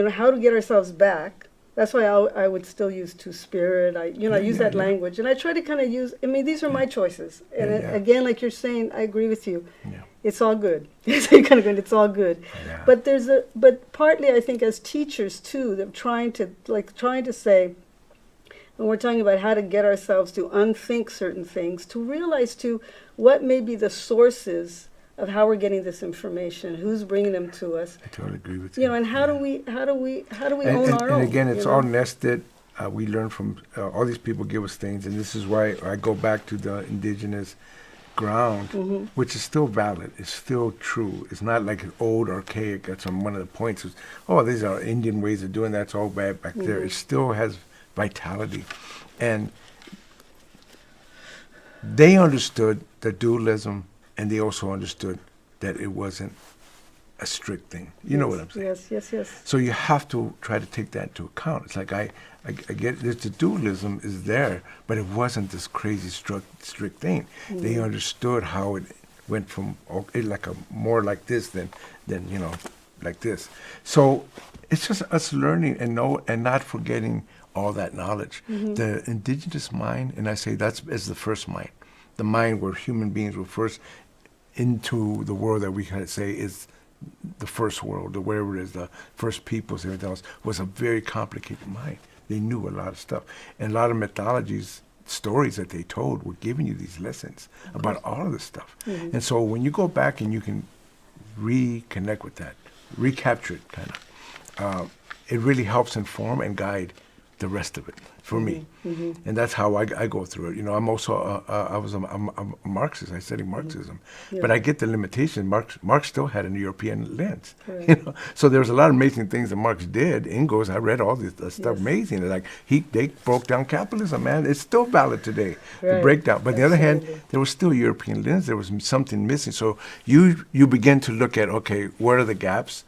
how to get ourselves back. That's why I would still use two-spirit. I use that language, and I try to kind of use. I mean, these are my choices, and again, like you're saying, I agree with you. Yeah. It's all good. It's all good. Yeah. But partly, I think, as teachers too, they're trying to say, when we're talking about how to get ourselves to unthink certain things, to realize too what may be the sources of how we're getting this information, who's bringing them to us. I totally agree with you. And how do we own our own? And again, it's all nested. We learn from all these people give us things, and this is why I go back to the indigenous ground, which is still valid. It's still true. It's not like an old, archaic. That's one of the points. Is, these are Indian ways of doing that. It's all bad back there. It still has vitality, and they understood the dualism. And they also understood that it wasn't a strict thing. You know what I'm saying? Yes. So you have to try to take that into account. It's like I get the dualism is there, but it wasn't this crazy strict thing. They understood how it went from more like this than like this. So it's just us learning and not forgetting all that knowledge. The indigenous mind, and I say is the first mind. The mind where human beings were first into the world that we can say is the first world, or wherever it is, the first peoples, everything else, was a very complicated mind. They knew a lot of stuff. And a lot of mythologies, stories that they told were giving you these lessons about all of this stuff. And so when you go back and you can reconnect with that, recapture it kind of, it really helps inform and guide the rest of it for me. And that's how I go through it. I'm also I'm a Marxist. I study Marxism, but I get the limitation. Marx still had an European lens. So there's a lot of amazing things that Marx did. Engels, I read all this stuff, amazing. Like they broke down capitalism, man. It's still valid today. The breakdown. But on the other hand, there was still European lens. There was something missing. So you begin to look at, okay, what are the gaps?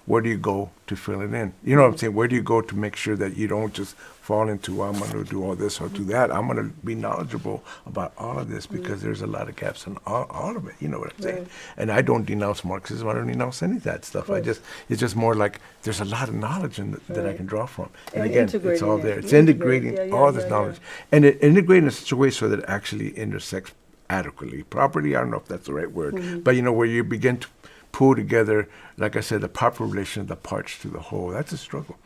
Where do you go to fill it in? You know what I'm saying? Where do you go to make sure that you don't just fall into, I'm going to do all this or do that. I'm going to be knowledgeable about all of this because there's a lot of gaps in all of it. You know what I'm saying? And I don't denounce Marxism. I don't denounce any of that stuff. It's just more like there's a lot of knowledge that I can draw from. And again, it's all there. It's integrating all this knowledge. And it integrating in such a way so that it actually intersects adequately. Properly, I don't know if that's the right word. But, where you begin to pull together, like I said, the proper relation of the parts to the whole. That's a struggle,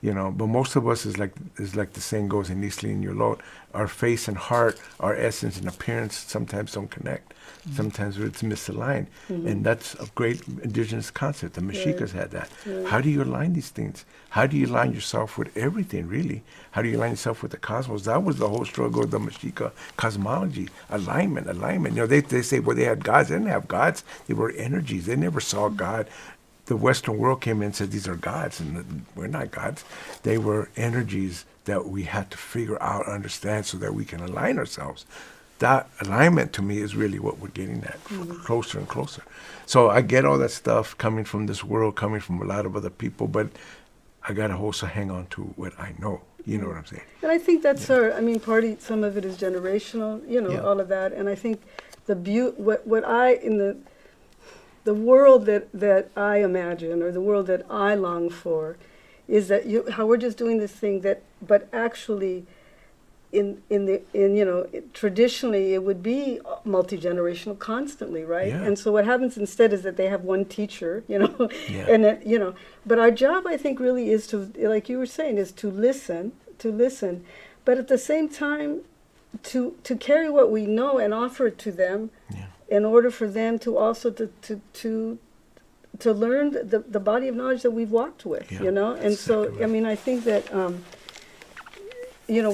But most of us is like the saying goes in Eastly in your Lot. Our face and heart, our essence and appearance sometimes don't connect. Sometimes it's misaligned, and that's a great indigenous concept. The Mexicas had that. How do you align these things? How do you align yourself with everything, really? How do you align yourself with the cosmos? That was the whole struggle of the Mexica cosmology. Alignment. They say, well, they had gods. They didn't have gods. They were energies. They never saw God. The Western world came in and said, these are gods, and we're not gods. They were energies that we had to figure out, understand, so that we can align ourselves. That alignment, to me, is really what we're getting at, closer and closer. So I get all that stuff coming from this world, coming from a lot of other people, but I got to also hang on to what I know. You know what I'm saying? And I think that's some of it is generational, all of that. And I think the world that I imagine, or the world that I long for, is that how we're just doing this thing but actually, traditionally it would be multi-generational constantly, right? Yeah. And so what happens instead is that they have one teacher, and but our job, I think, really is to, like you were saying, is to listen, but at the same time, to carry what we know and offer it to them, Yeah. in order for them to also to learn the body of knowledge that we've walked with, Yeah, you know. And that's so, exactly I right. mean, I think that, you know,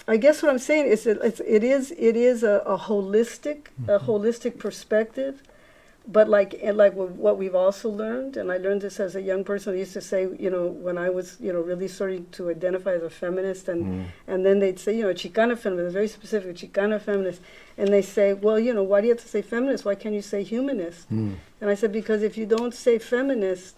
I guess what I'm saying is that it is a holistic perspective. But like what we've also learned, and I learned this as a young person. I used to say, you know, when I was, you know, really starting to identify as a feminist, and then they'd say, you know, Chicano feminist, very specific Chicano feminist, and they say, well, you know, why do you have to say feminist? Why can't you say humanist? And I said, because if you don't say feminist,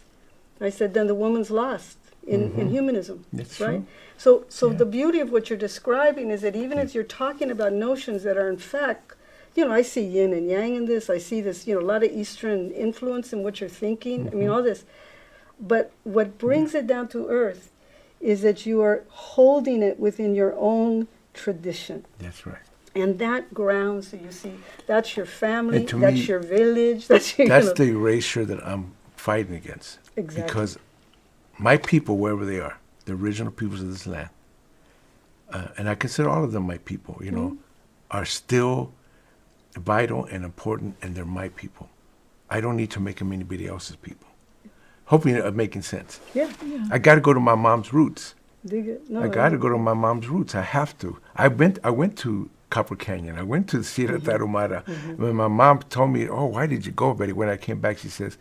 I said, then the woman's lost in humanism, That's right? true. So Yeah. the beauty of what you're describing is that even as you're talking about notions that are in fact, you know, I see yin and yang in this. I see this, you know, a lot of Eastern influence in what you're thinking. I mean, all this. But what brings it down to earth is that you are holding it within your own tradition. That's right. And that grounds, you see, that's your family, And to that's me, your village, that's your, That's you know. the erasure that I'm fighting against. Exactly. Because my people, wherever they are, the original peoples of this land, and I consider all of them my people, you know, are still vital and important, and they're my people. I don't need to make them anybody else's people. Hoping I'm making sense. Yeah, I got to go to my mom's roots. dig it. No, I got to go to my mom's roots. I have to. I went to Copper Canyon. I went to Sierra Tarahumara. When my mom told me, "Oh, why did you go, Betty?" When I came back, she says,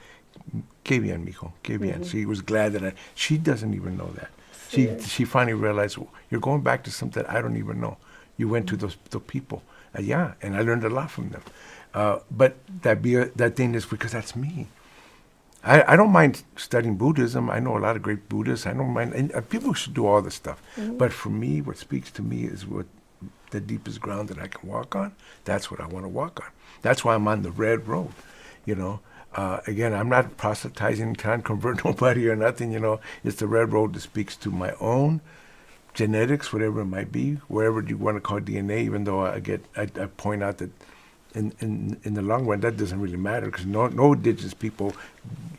"Que bien, mijo, que bien." She was glad that she doesn't even know that. She finally realized, well, you're going back to something I don't even know. You went to the people. Yeah, and I learned a lot from them. But that thing is because that's me. I don't mind studying Buddhism. I know a lot of great Buddhists. I don't mind. And people should do all this stuff. But for me, what speaks to me is what the deepest ground that I can walk on. That's what I want to walk on. That's why I'm on the red road, you know. Again, I'm not proselytizing, can't convert nobody or nothing, you know. It's the red road that speaks to my own genetics, whatever it might be, wherever you want to call DNA, even though I point out that in the long run, that doesn't really matter because no indigenous people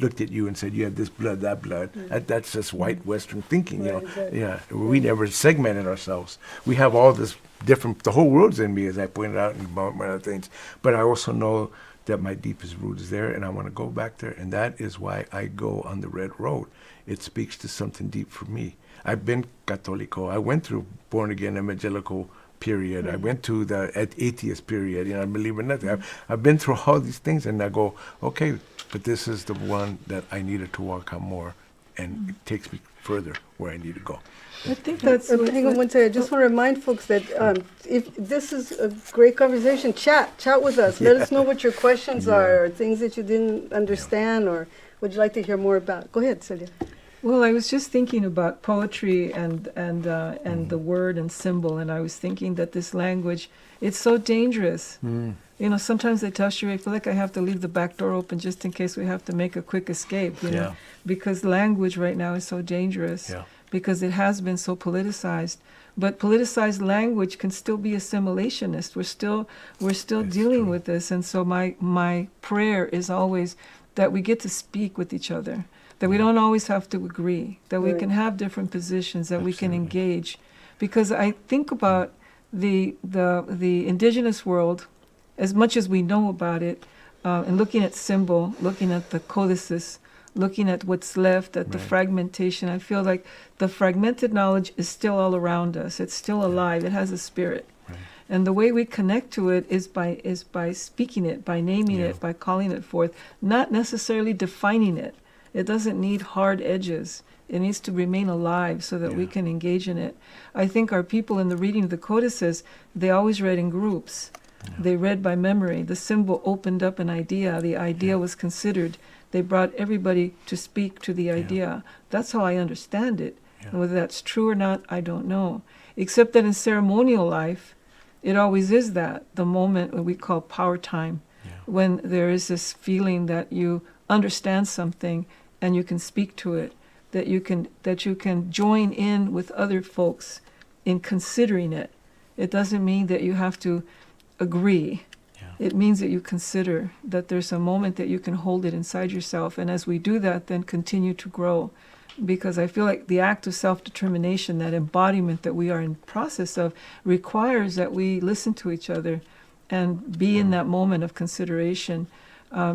looked at you and said, you have this blood, that blood. That's just white Western thinking, you know. Exactly. Yeah, we never segmented ourselves. We have all this different, the whole world's in me, as I pointed out in my other things. But I also know that my deepest root is there, and I want to go back there, and that is why I go on the red road. It speaks to something deep for me. I've been Católico. I went through born-again evangelical period. I went to the atheist period. You know, I believe in nothing. I've been through all these things, and I go, okay, but this is the one that I needed to walk on more, and it takes me further where I need to go. I think that's Hang on one second. I just want to remind folks that if this is a great conversation, chat with us. Let us know what your questions are, or things that you didn't understand, or would you like to hear more about. Go ahead, Celia. Well, I was just thinking about poetry and the word and symbol, and I was thinking that this language, it's so dangerous. You know, sometimes I tell Sheree, I feel like I have to leave the back door open just in case we have to make a quick escape, you know, because language right now is so dangerous because it has been so politicized. But politicized language can still be assimilationist. We're still dealing with this, and so my prayer is always that we get to speak with each other. That we don't always have to agree, that we can have different positions, that we can engage. Because I think about the indigenous world, as much as we know about it, and looking at symbol, looking at the codices, looking at what's left, at the fragmentation, I feel like the fragmented knowledge is still all around us. It's still alive. It has a spirit. And the way we connect to it is by speaking it, by naming it, by calling it forth, not necessarily defining it. It doesn't need hard edges. It needs to remain alive so that we can engage in it. I think our people in the reading of the codices, they always read in groups. They read by memory. The symbol opened up an idea. The idea was considered. They brought everybody to speak to the idea. That's how I understand it. And whether that's true or not, I don't know. Except that in ceremonial life, it always is that, the moment what we call power time, when there is this feeling that you understand something and you can speak to it, that you can join in with other folks in considering it. It doesn't mean that you have to agree. It means that you consider, that there's a moment that you can hold it inside yourself, and as we do that, then continue to grow. because I feel like the act of self-determination, that embodiment that we are in process of, requires that we listen to each other and be in that moment of consideration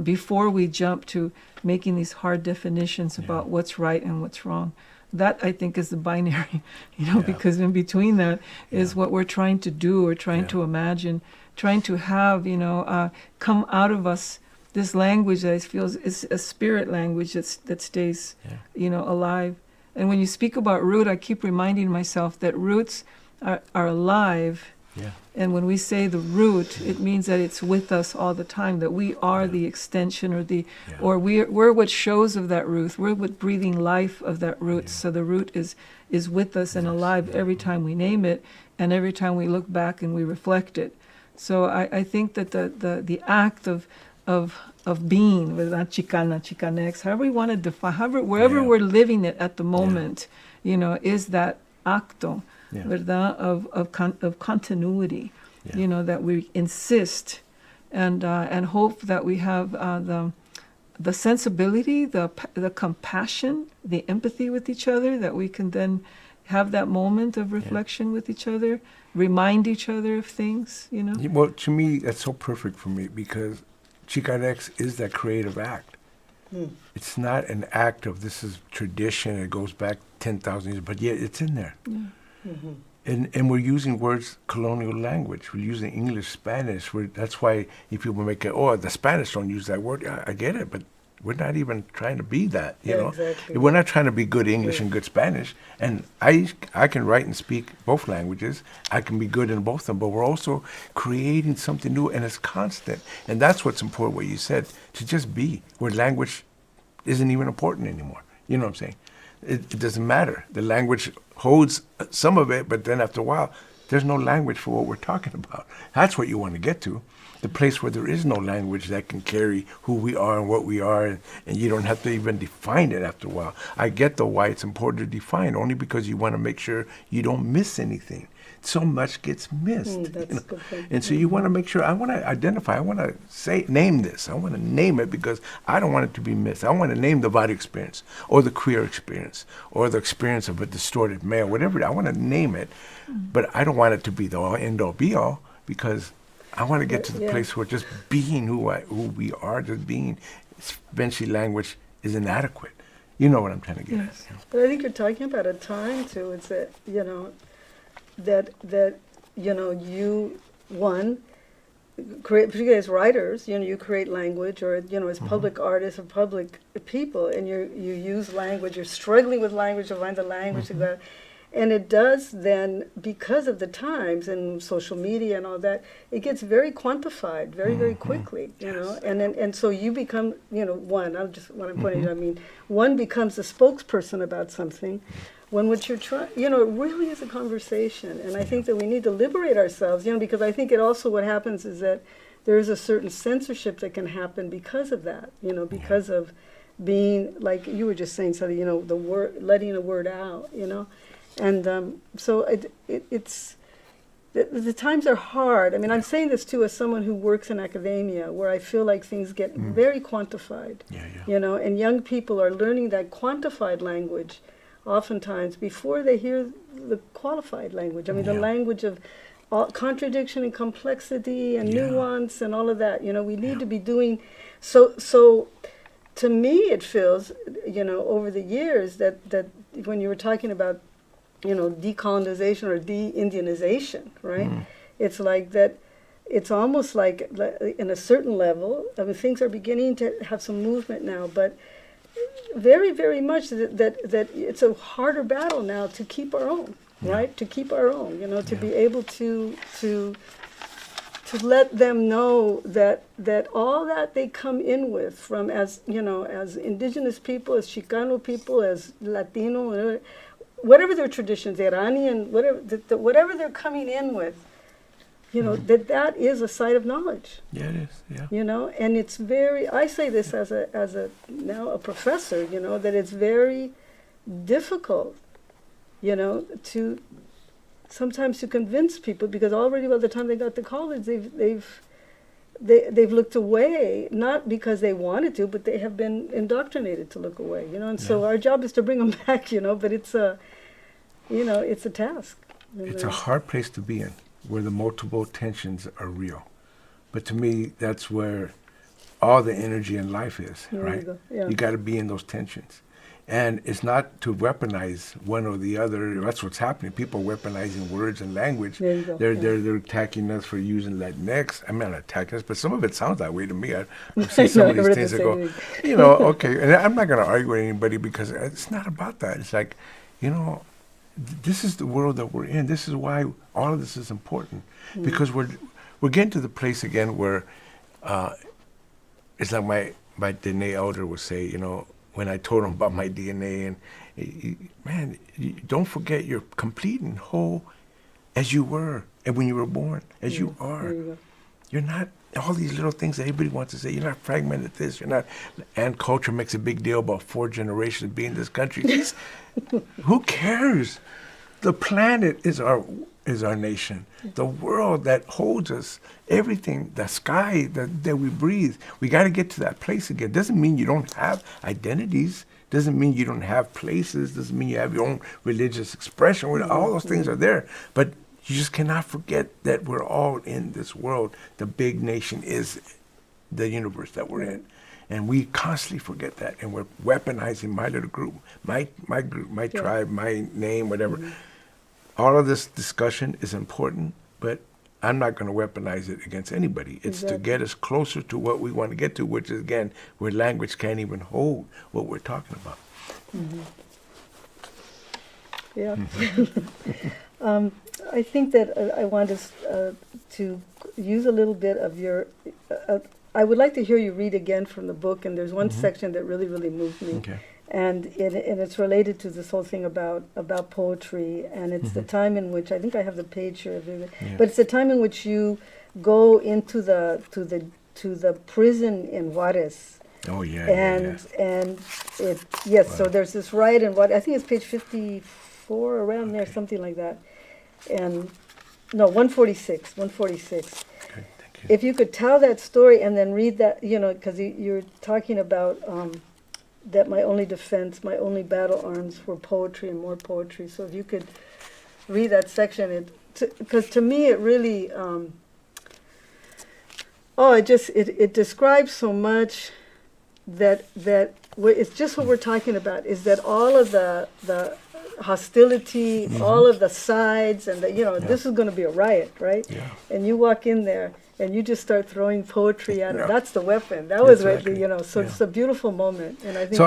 before we jump to making these hard definitions about what's right and what's wrong. That, I think, is the binary, because in between that is what we're trying to do or trying to imagine, trying to have, come out of us this language that I feel is a spirit language that stays, alive. And when you speak about root, I keep reminding myself that roots are alive. Yeah. And when we say the root, it means that it's with us all the time, that we are the extension or we're what shows of that root. We're what breathing life of that root. So the root is with us and alive every time we name it and every time we look back and we reflect it. So I think that the act of being, whether that's Chicana, Chicanx, however we want to define, wherever we're living it at the moment, is that acto, ¿verdad? Of continuity, that we insist and hope that we have the sensibility, the compassion, the empathy with each other, that we can then have that moment of reflection with each other, remind each other of things, Well, to me, that's so perfect for me because Chicanx is that creative act. It's not an act of this is tradition, it goes back 10,000 years, but yet it's in there. And we're using words, colonial language. We're using English, Spanish. That's why if people make it, the Spanish don't use that word. Yeah, I get it, but we're not even trying to be that, you know. Exactly. We're not trying to be good English and good Spanish. And I can write and speak both languages. I can be good in both of them, but we're also creating something new, and it's constant. And that's what's important, what you said, to just be, where language isn't even important anymore. You know what I'm saying? It doesn't matter. The language holds some of it, but then after a while, there's no language for what we're talking about. That's what you want to get to. The place where there is no language that can carry who we are and what we are, and you don't have to even define it after a while. I get why it's important to define, only because you want to make sure you don't miss anything. So much gets missed. That's good. And so you want to make sure, I want to identify, I want to name this. I want to name it because I don't want it to be missed. I want to name the body experience or the queer experience or the experience of a distorted male, whatever. I want to name it, but I don't want it to be the end-all, be-all, because I want to get to the place where just being who we are, just being, eventually language is inadequate. You know what I'm trying to get at. But I think you're talking about a time, too. It's that, that you, create, particularly as writers, you create language, or, as public artists or public people, and you use language, you're struggling with language to find the language to go. And it does then, because of the times and social media and all that, it gets very quantified very, very quickly, and so you become, what I'm pointing out, one becomes a spokesperson about something, when what you're trying, it really is a conversation. And I think that we need to liberate ourselves, because I think it also, what happens is that there is a certain censorship that can happen because of that, because of being, like you were just saying, something, the word, letting a word out, And so it's, the times are hard. I'm saying this too as someone who works in academia, where I feel like things get very quantified, and young people are learning that quantified language oftentimes before they hear the qualified language. The language of contradiction and complexity and nuance and all of that. We need to be doing, so to me it feels, over the years that when you were talking about decolonization or de-Indianization, right? It's like that, it's almost like in a certain level, things are beginning to have some movement now, but very, very much that it's a harder battle now to keep our own, right? To keep our own, to be able to let them know that all that they come in with from as indigenous people, as Chicano people, as Latino, whatever their traditions, Iranian, whatever they're coming in with, that is a site of knowledge. Yeah, it is. Yeah. And it's very. I say this as a now a professor. That it's very difficult. To sometimes to convince people, because already by the time they got to college, they've they've looked away, not because they wanted to, but they have been indoctrinated to look away, and so our job is to bring them back, but it's a task. It's a hard place to be in, where the multiple tensions are real. But to me, that's where all the energy in life is, right? You got to be in those tensions. And it's not to weaponize one or the other. That's what's happening. People are weaponizing words and language. They're attacking us for using Latinx. I'm not attacking us, but some of it sounds that way to me. I see some of these things that go, okay. And I'm not going to argue with anybody because it's not about that. It's like, this is the world that we're in. This is why all of this is important. Because we're getting to the place again where it's like my DNA elder would say, when I told him about my DNA, and don't forget you're complete and whole as you were, and when you were born, as you are. You're not all these little things that everybody wants to say. You're not fragmented this. You're not. And culture makes a big deal about 4 generations being in this country. Who cares? The planet is our nation. The world that holds us, everything, the sky that we breathe. We got to get to that place again. Doesn't mean you don't have identities. Doesn't mean you don't have places. Doesn't mean you have your own religious expression. All those things are there. But you just cannot forget that we're all in this world. The big nation is the universe that we're in. And we constantly forget that. And we're weaponizing my little group, my group, my tribe, my name, whatever. All of this discussion is important, but I'm not going to weaponize it against anybody. It's to get us closer to what we want to get to, which is, again, where language can't even hold what we're talking about. I think that I want us to use a little bit of your... I would like to hear you read again from the book, and there's one section that really, really moved me. Okay. And it's related to this whole thing about poetry, and it's the time in which, I think I have the page here, but it's the time in which you go into the prison in Juarez. Oh yeah. And so there's this riot in Juarez. I think it's page 54, around there, something like that. And no, 146. Okay, thank you. If you could tell that story and then read that, because you're talking about that my only defense, my only battle arms were poetry and more poetry. So if you could read that section, because to me it really, it describes so much that it's just what we're talking about, is that all of the hostility, all of the sides, and this is going to be a riot, right? Yeah. And you walk in there and you just start throwing poetry at it. That's the weapon. That was exactly. So it's a beautiful moment. And I think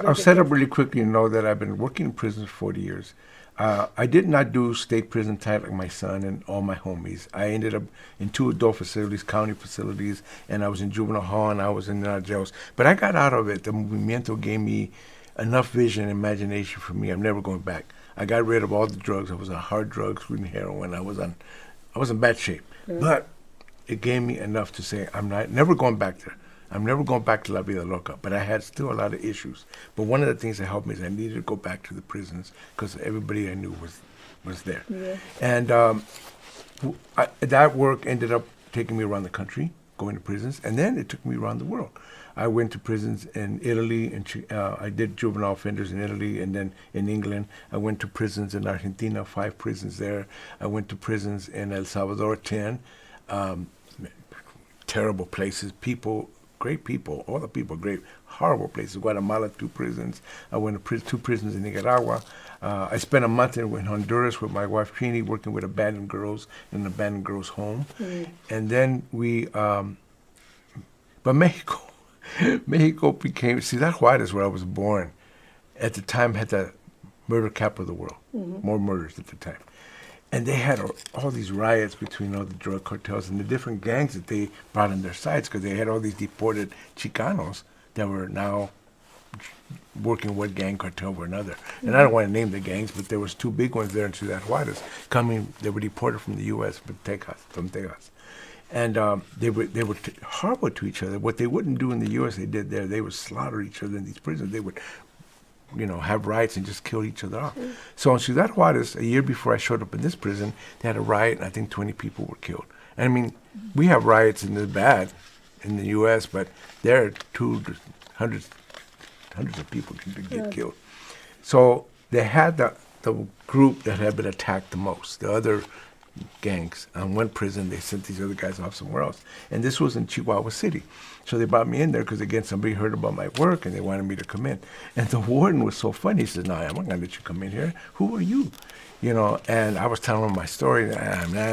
I'll set up really quickly, that I've been working in prison for 40 years. I did not do state prison time like my son and all my homies. I ended up in 2 adult facilities, county facilities, and I was in juvenile hall and I was in jails. But I got out of it. The movimiento gave me enough vision and imagination for me. I'm never going back. I got rid of all the drugs. I was on hard drugs, reading heroin. I was in bad shape. Yeah. But it gave me enough to say, I'm never going back there. I'm never going back to La Vida Loca, but I had still a lot of issues. But one of the things that helped me is I needed to go back to the prisons because everybody I knew was there. Yeah. And that work ended up taking me around the country, going to prisons, and then it took me around the world. I went to prisons in Italy, and I did juvenile offenders in Italy, and then in England. I went to prisons in Argentina, 5 prisons there. I went to prisons in El Salvador, 10. Terrible places, great people, all the people great, horrible places. Guatemala, 2 prisons. I went to 2 prisons in Nicaragua. I spent a month in Honduras with my wife Trini, working with abandoned girls in an abandoned girls' home. And then but Mexico became, that Juarez where I was born, at the time had the murder capital of the world, more murders at the time. And they had all these riots between all the drug cartels and the different gangs that they brought on their sides, because they had all these deported Chicanos that were now working one gang cartel or another. And I don't want to name the gangs, but there was 2 big ones there in Ciudad Juarez they were deported from the U.S., from Texas. And they were horrible to each other. What they wouldn't do in the U.S., they did there. They would slaughter each other in these prisons. They would have riots and just kill each other off. So in Ciudad Juarez, a year before I showed up in this prison, they had a riot, and I think 20 people were killed. I mean, we have riots in this bad in the U.S., but there are hundreds of people can get killed. So they had the group that had been attacked the most, the other gangs. On one prison, they sent these other guys off somewhere else. And this was in Chihuahua City. So they brought me in there because, again, somebody heard about my work and they wanted me to come in. And the warden was so funny. He says, no, I'm not going to let you come in here. Who are you? You know, and I was telling him my story.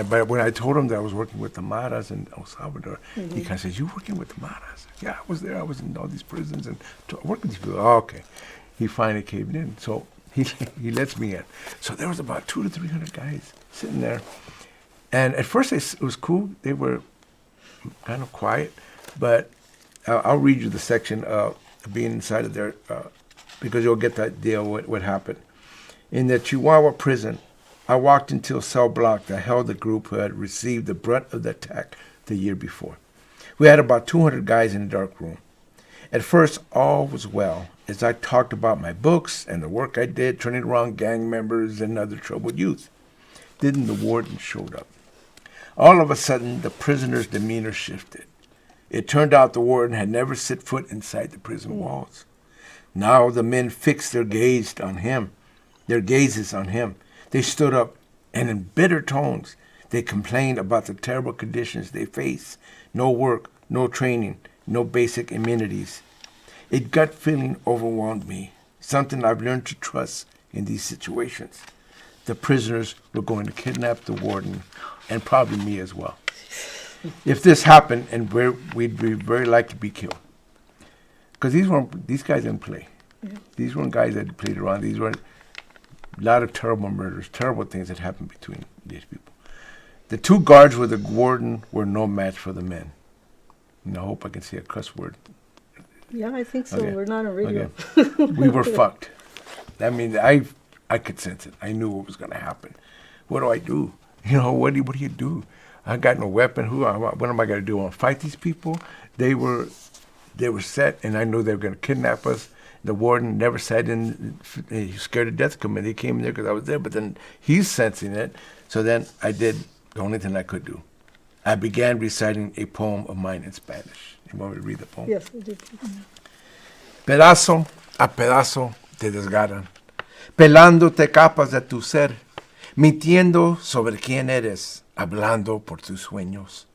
But when I told him that I was working with the Maras in El Salvador, he kind of says, you working with the Maras? Yeah, I was there. I was in all these prisons and working with these people. Oh, okay. He finally caved in. So he lets me in. So there was about 200 to 300 guys sitting there. And at first it was cool. They were kind of quiet. But I'll read you the section of being inside of there because you'll get the idea of what happened. In the Chihuahua prison, I walked into a cell block that held the group who had received the brunt of the attack the year before. We had about 200 guys in the dark room. At first, all was well as I talked about my books and the work I did turning around gang members and other troubled youth. Then the warden showed up. All of a sudden, the prisoner's demeanor shifted. It turned out the warden had never set foot inside the prison walls. Now the men fixed their gazes on him. They stood up, and in bitter tones, they complained about the terrible conditions they face. No work, no training, no basic amenities. A gut feeling overwhelmed me, something I've learned to trust in these situations. The prisoners were going to kidnap the warden, and probably me as well. If this happened, and we'd be very likely to be killed. Because these guys didn't play. Yeah. These weren't guys that played around. These were a lot of terrible murders, terrible things that happened between these people. The two guards with the warden were no match for the men. And I hope I can say a cuss word. Yeah, I think so. Okay. We're not on radio. Okay. We were fucked. I mean, I could sense it. I knew what was going to happen. What do I do? You know, what do you do? I got no weapon. What am I going to do? I want to fight these people? They were set, and I knew they were going to kidnap us. The warden never sat in. He was scared to death to come in. He came in there because I was there, but then he's sensing it. So then I did the only thing I could do. I began reciting a poem of mine in Spanish. You want me to read the poem? Yes, I do. Pedazo a pedazo te desgarran, pelándote capas de tu ser, mintiendo sobre quién eres, hablando por tus sueños.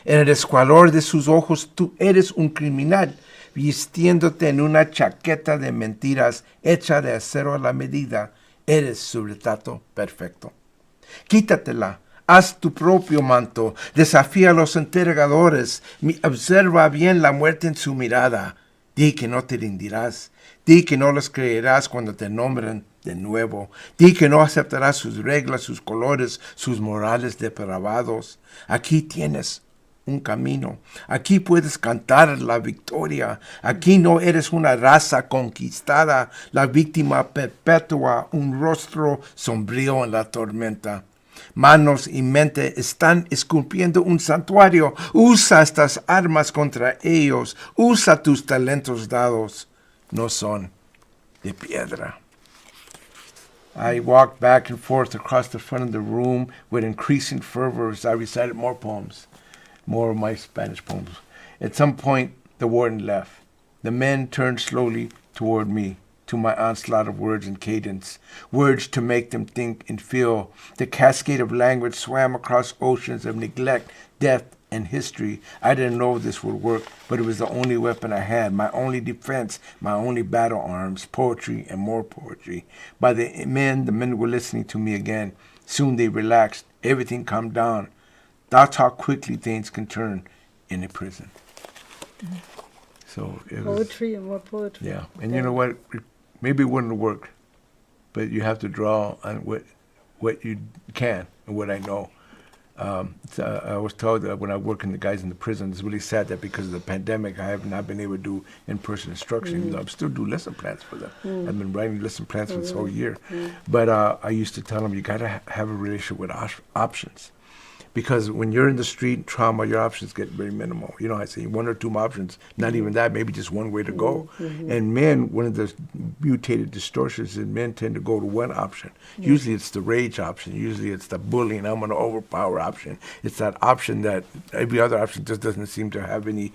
En el escuador de sus ojos tú eres un criminal, vistiéndote en una chaqueta de mentiras hecha de acero a la medida, eres su retrato perfecto. Quítatela, haz tu propio manto, desafía a los interrogadores, observa bien la muerte en su mirada. Di que no te rendirás, di que no les creerás cuando te nombren de nuevo, di que no aceptarás sus reglas, sus colores, sus morales depravados. Aquí tienes un camino, aquí puedes cantar la victoria, aquí no eres una raza conquistada, la víctima perpetua, un rostro sombrío en la tormenta. Manos y mente están esculpiendo un santuario. Usa estas armas contra ellos. Usa tus talentos dados. No son de piedra. I walked back and forth across the front of the room with increasing fervor as I recited more poems, more of my Spanish poems. At some point, the warden left. The men turned slowly toward me, to my onslaught of words and cadence, words to make them think and feel. The cascade of language swam across oceans of neglect, death, and history. I didn't know this would work, but it was the only weapon I had, my only defense, my only battle arms, poetry and more poetry. By the men were listening to me again. Soon they relaxed. Everything calmed down. That's how quickly things can turn in a prison. Mm-hmm. So it poetry and more poetry. Yeah, and you know what? Maybe it wouldn't have worked, but you have to draw on what you can and what I know. I was told that when I work in the guys in the prison, it's really sad that because of the pandemic, I have not been able to do in-person instruction. Mm-hmm. I'm still doing lesson plans for them. Mm-hmm. I've been writing lesson plans for this whole year. Mm-hmm. But I used to tell them, you got to have a relationship with options. Because when you're in the street trauma, your options get very minimal. You know, I say 1 or 2 options, not even that, maybe just one way to go. And men, one of the mutated distortions is men tend to go to one option. Usually it's the rage option. Usually it's the bullying, I'm going to overpower option. It's that option that every other option just doesn't seem to have any,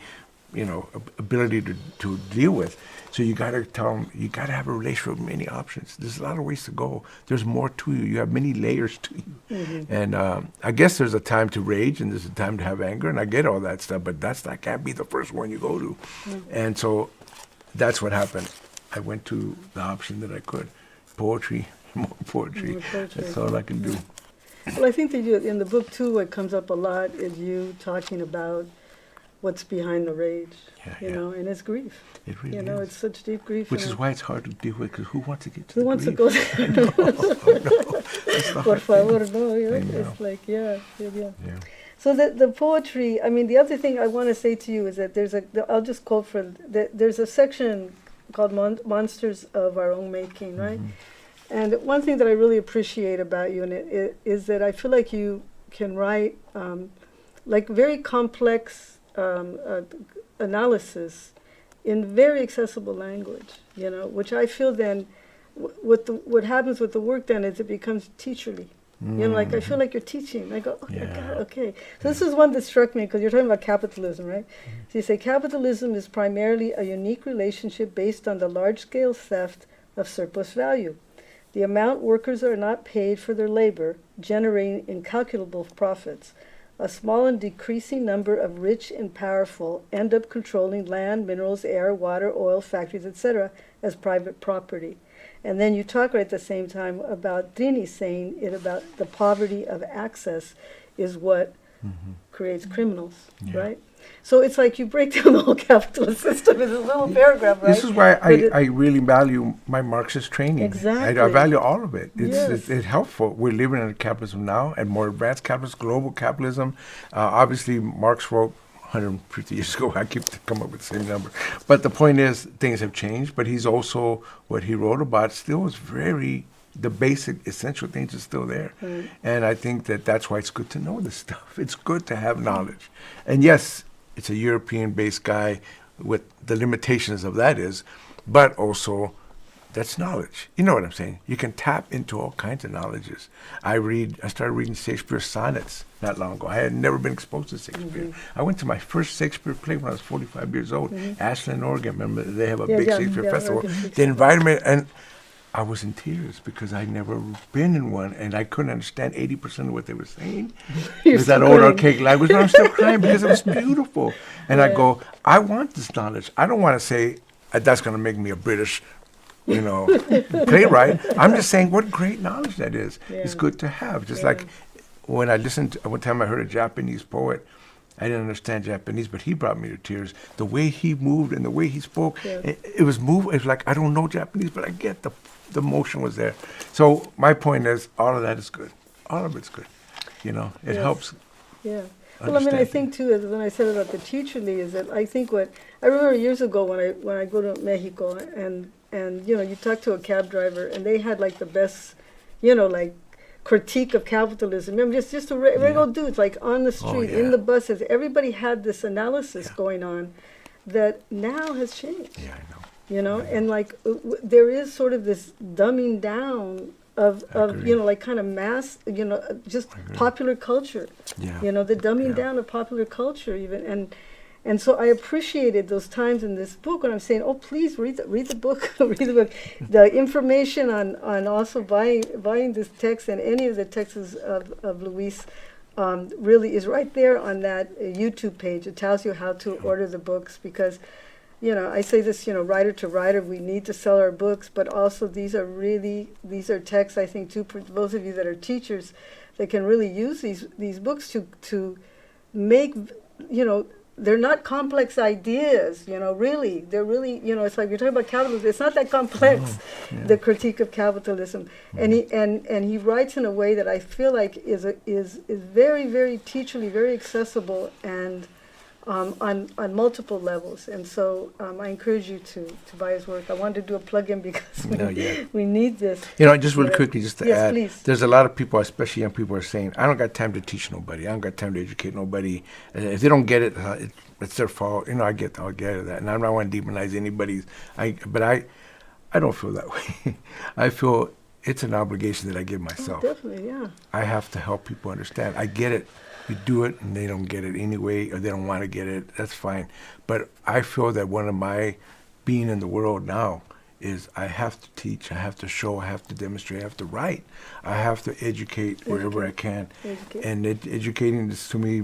you know, ability to deal with. So you got to tell them, you got to have a relationship with many options. There's a lot of ways to go. There's more to you. You have many layers to you. And I guess there's a time to rage and there's a time to have anger, and I get all that stuff, but that can't be the first one you go to. And so that's what happened. I went to the option that I could. Poetry, more poetry. That's all I can do. Well, I think that in the book, too, what comes up a lot is you talking about what's behind the rage, you know, and it's grief. It really you know, is. it's such deep grief. Which is why it's hard to deal with, because who wants to get to who the wants grief? to go there? No. Por favor, no. I know. It's like, yeah. Yeah. So the poetry, I mean, the other thing I want to say to you is that I'll just quote there's a section called Monsters of Our Own Making, right? And one thing that I really appreciate about you and it is that I feel like you can write like very complex analysis in very accessible language, you know, which I feel then what happens with the work then is it becomes teacherly. You know, like I feel like you're teaching. I go, oh my God, okay. So this is one that struck me because you're talking about capitalism, right? So you say capitalism is primarily a unique relationship based on the large-scale theft of surplus value. The amount workers are not paid for their labor, generating incalculable profits. A small and decreasing number of rich and powerful end up controlling land, minerals, air, water, oil, factories, etc. as private property. And then you talk right at the same time about Dini saying it about the poverty of access is what creates criminals, right? So it's like you break down the whole capitalist system in a little paragraph, right? This is why I really value my Marxist training. Exactly. I value all of it. Yes. It's helpful. We're living in a capitalism now, and more advanced capitalism, global capitalism. Obviously, Marx wrote 150 years ago. I keep coming up with the same number. But the point is, things have changed, but he's also, what he wrote about still is the basic essential things are still there. And I think that's why it's good to know this stuff. It's good to have knowledge. And yes, it's a European-based guy with the limitations of that is, but also that's knowledge. You know what I'm saying? You can tap into all kinds of knowledges. I started reading Shakespeare's sonnets not long ago. I had never been exposed to Shakespeare. I went to my first Shakespeare play when I was 45 years old. Ashland, Oregon. Remember, they have a big Shakespeare festival. They invited me, and I was in tears because I'd never been in one, and I couldn't understand 80% of what they were saying. It was that old archaic language, but I'm still crying because it was beautiful. And I go, I want this knowledge. I don't want to say that's going to make me a British, playwright. I'm just saying what great knowledge that is. It's good to have. Just like when one time I heard a Japanese poet. I didn't understand Japanese, but he brought me to tears. The way he moved and the way he spoke, it was like, I don't know Japanese, but I get the emotion was there. So my point is, all of that is good. All of it's good. It helps. Yeah. Well, I mean, I think too, when I said about the teacherly, is that I think I remember years ago when I go to Mexico and you talk to a cab driver and they had like the best, like critique of capitalism. Remember, just a regular dudes like on the street, in the buses. Everybody had this analysis going on that now has changed. Yeah, I know. And like there is sort of this dumbing down of like kind of mass, just popular culture. Yeah. The dumbing down of popular culture even. And so I appreciated those times in this book when I'm saying, oh, please read the book, read the book. The information on also buying this text and any of the texts of Luis really is right there on that YouTube page. It tells you how to order the books because, I say this, writer to writer, we need to sell our books, but also these are texts, I think, too, for those of you that are teachers that can really use these books to make, they're not complex ideas, really. They're really, it's like you're talking about capitalism. It's not that complex, the critique of capitalism. And he writes in a way that I feel like is very, very teacherly, very accessible, and on multiple levels. And so I encourage you to buy his work. I wanted to do a plug-in because we need this. Just really quickly, just to add, please. There's a lot of people, especially young people, are saying, I don't got time to teach nobody. I don't got time to educate nobody. If they don't get it, it's their fault. I get that. And I don't want to demonize anybody. But I don't feel that way. I feel it's an obligation that I give myself. Oh, definitely, yeah. I have to help people understand. I get it. You do it and they don't get it anyway, or they don't want to get it. That's fine. But I feel that one of my being in the world now is I have to teach, I have to show, I have to demonstrate, I have to write. I have to educate wherever I can. And educating is, to me,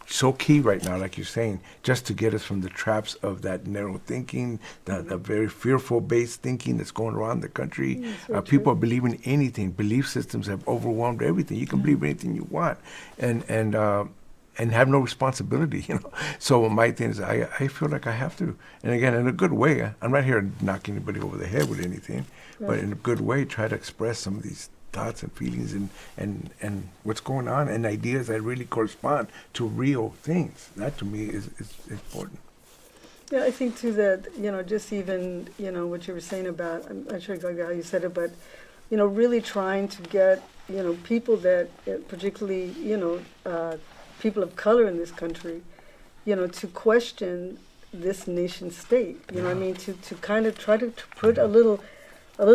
so key right now, like you're saying, just to get us from the traps of that narrow thinking, the very fearful-based thinking that's going around the country. People are believing anything. Belief systems have overwhelmed everything. You can believe anything you want, and have no responsibility. So my thing is, I feel like I have to, and again, in a good way. I'm not here to knock anybody over the head with anything, but in a good way, try to express some of these thoughts and feelings and what's going on and ideas that really correspond to real things. That to me is important. Yeah, I think too that, just even, what you were saying about, I'm not sure exactly how you said it, but, really trying to get, people that, particularly, people of color in this country, to question this nation state, to kind of try to put a little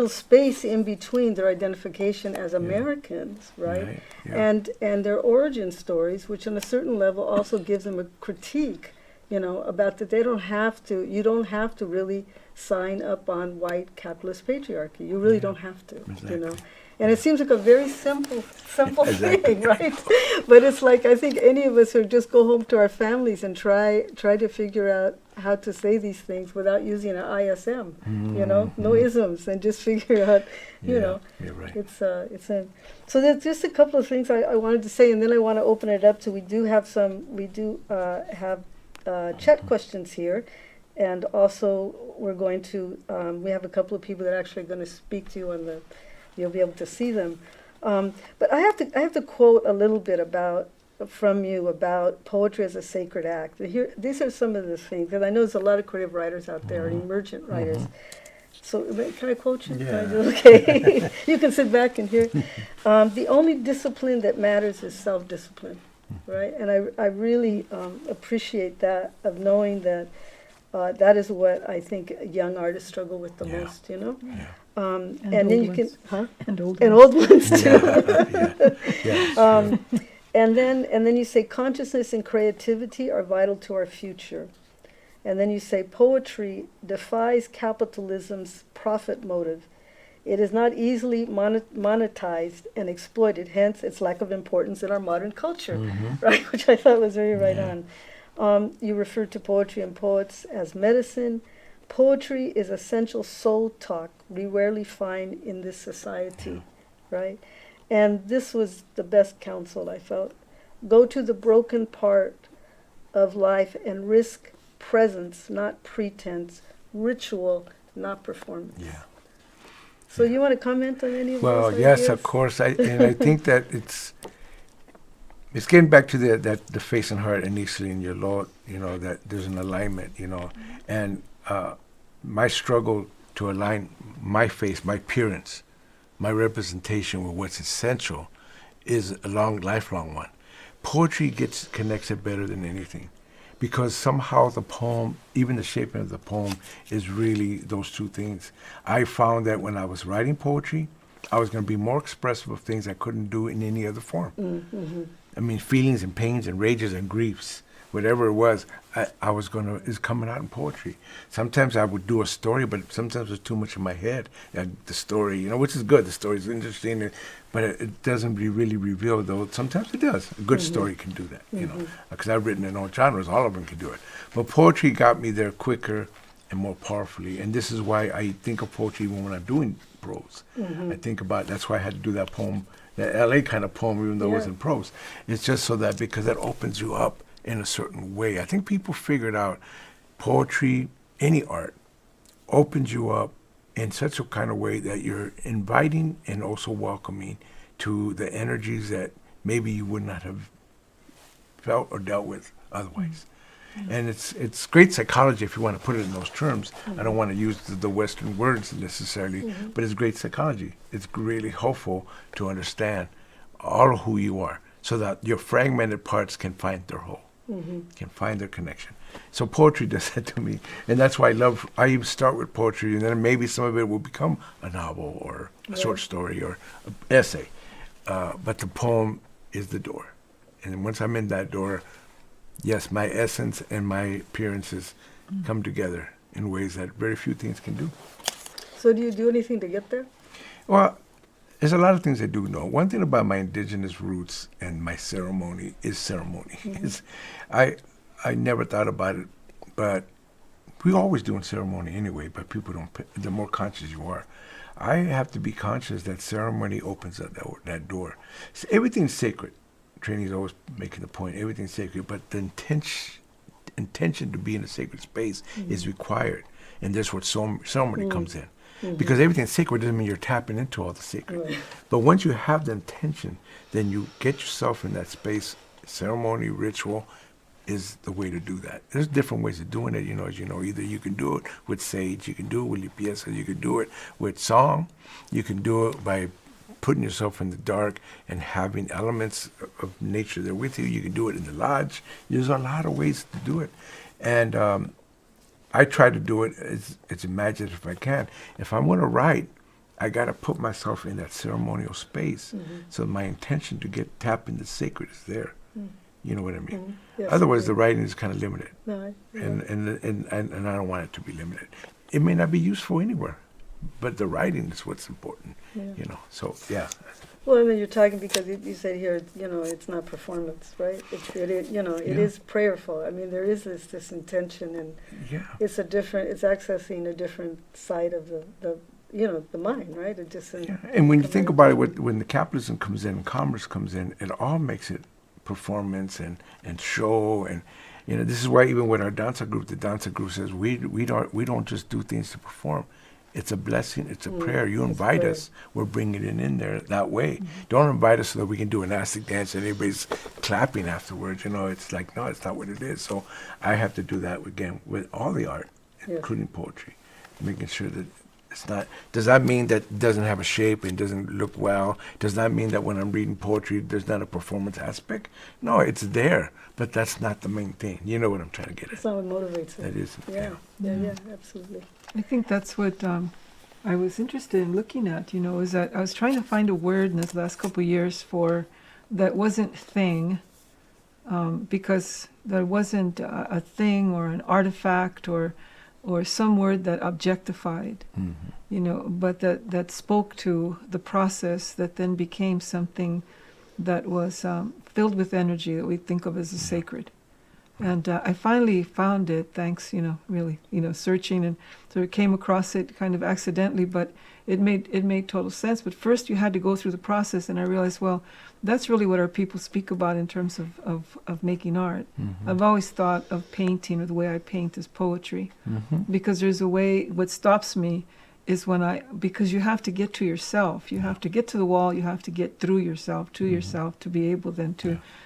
space in between their identification as Americans, right? And their origin stories, which on a certain level also gives them a critique, about that you don't have to really sign up on white capitalist patriarchy. You really don't have to, And it seems like a very simple thing, right? But it's like, I think any of us who just go home to our families and try to figure out how to say these things without using an ISM, no isms, and just figure out, You're right. So there's just a couple of things I wanted to say, and then I want to open it up to, we do have chat questions here, and also we're going to, we have a couple of people that are actually going to speak to you you'll be able to see them. But I have to quote a little bit from you about poetry as a sacred act. These are some of the things, because I know there's a lot of creative writers out there, emergent writers. So can I quote you? Yeah. Okay. You can sit back and hear. The only discipline that matters is self-discipline, right? And I really appreciate that, of knowing that that is what I think young artists struggle with the most, And then you can, and old ones too. Yeah. And then you say consciousness and creativity are vital to our future. And then you say poetry defies capitalism's profit motive. It is not easily monetized and exploited, hence its lack of importance in our modern culture, right? Which I thought was very right on. You refer to poetry and poets as medicine. Poetry is essential soul talk we rarely find in this society, right? And this was the best counsel, I felt. Go to the broken part of life and risk presence, not pretense, ritual, not performance. Yeah. So you want to comment on any of those Well, ideas? yes, of course. And I think that it's getting back to the face and heart initially in your Lord, that there's an alignment, and my struggle to align my face, my appearance, my representation with what's essential is a lifelong one. Poetry connects it better than anything, because somehow the poem, even the shaping of the poem, is really those two things. I found that when I was writing poetry, I was going to be more expressive of things I couldn't do in any other form. I mean, feelings and pains and rages and griefs, whatever it was, is coming out in poetry. Sometimes I would do a story, but sometimes it's too much in my head. The story, which is good. The story is interesting, but it doesn't really reveal, though. Sometimes it does. A good story can do that, because I've written in all genres. All of them can do it. But poetry got me there quicker and more powerfully. And this is why I think of poetry even when I'm doing prose. I think about, that's why I had to do that poem, that LA kind of poem, even though it wasn't prose. It's just so that, because that opens you up in a certain way. I think people figured out poetry, any art, opens you up in such a kind of way that you're inviting and also welcoming to the energies that maybe you would not have felt or dealt with otherwise. And it's great psychology if you want to put it in those terms. I don't want to use the Western words necessarily, but it's great psychology. It's really helpful to understand all of who you are so that your fragmented parts can find their whole, can find their connection. So poetry does that to me. And that's why I even start with poetry, and then maybe some of it will become a novel or a short story or an essay. But the poem is the door. And once I'm in that door, yes, my essence and my appearances come together in ways that very few things can do. So do you do anything to get there? Well, there's a lot of things I do know. One thing about my indigenous roots and my ceremony is ceremony. I never thought about it, but we're always doing ceremony anyway, but people don't, the more conscious you are. I have to be conscious that ceremony opens up that door. So everything's sacred. Training is always making the point, everything's sacred, but the intention to be in a sacred space is required. And that's where ceremony comes in. Because everything's sacred doesn't mean you're tapping into all the sacred. Right. But once you have the intention, then you get yourself in that space. Ceremony, ritual is the way to do that. There's different ways of doing it, as you know. Either you can do it with sage, you can do it with limpieza, you can do it with song, you can do it by putting yourself in the dark and having elements of nature there with you. You can do it in the lodge. There's a lot of ways to do it. And I try to do it as imaginative if I can. If I'm going to write, I got to put myself in that ceremonial space. So my intention to tap into sacred is there. You know what I mean? Yes, Otherwise, the writing is kind of limited. No, And I don't want it to be limited. It may not be useful anywhere, but the writing is what's important. So yeah. Well, I mean, you're talking because you said here, it's not performance, right? It is prayerful. I mean, there is this intention, and it's it's accessing a different side of the mind, right? It just And when you think about it, when the capitalism comes in, commerce comes in, it all makes it performance and show, and this is why even with our danza group, the danza group says we don't just do things to perform. It's a blessing. It's a prayer. You invite us. We're bringing it in there that way. Don't invite us so that we can do an acid dance and everybody's clapping afterwards. It's like, no, it's not what it is. So I have to do that again with all the art, including poetry, making sure that it's not. Does that mean that it doesn't have a shape and doesn't look well? Does that mean that when I'm reading poetry, there's not a performance aspect? No, it's there, but that's not the main thing. You know what I'm trying to get at. It's not what motivates it. That is. Yeah, absolutely. I think that's what I was interested in looking at, is that I was trying to find a word in this last couple of years for that wasn't thing, because there wasn't a thing or an artifact or some word that objectified, but that spoke to the process that then became something that was filled with energy that we think of as a sacred. And I finally found it, thanks, really, searching, and sort of came across it kind of accidentally, but it made total sense. But first you had to go through the process, and I realized, well, that's really what our people speak about in terms of making art. I've always thought of painting, or the way I paint, as poetry, because there's a way, what stops me is because you have to get to yourself. You have to get to the wall, you have to get through yourself, to yourself, to be able then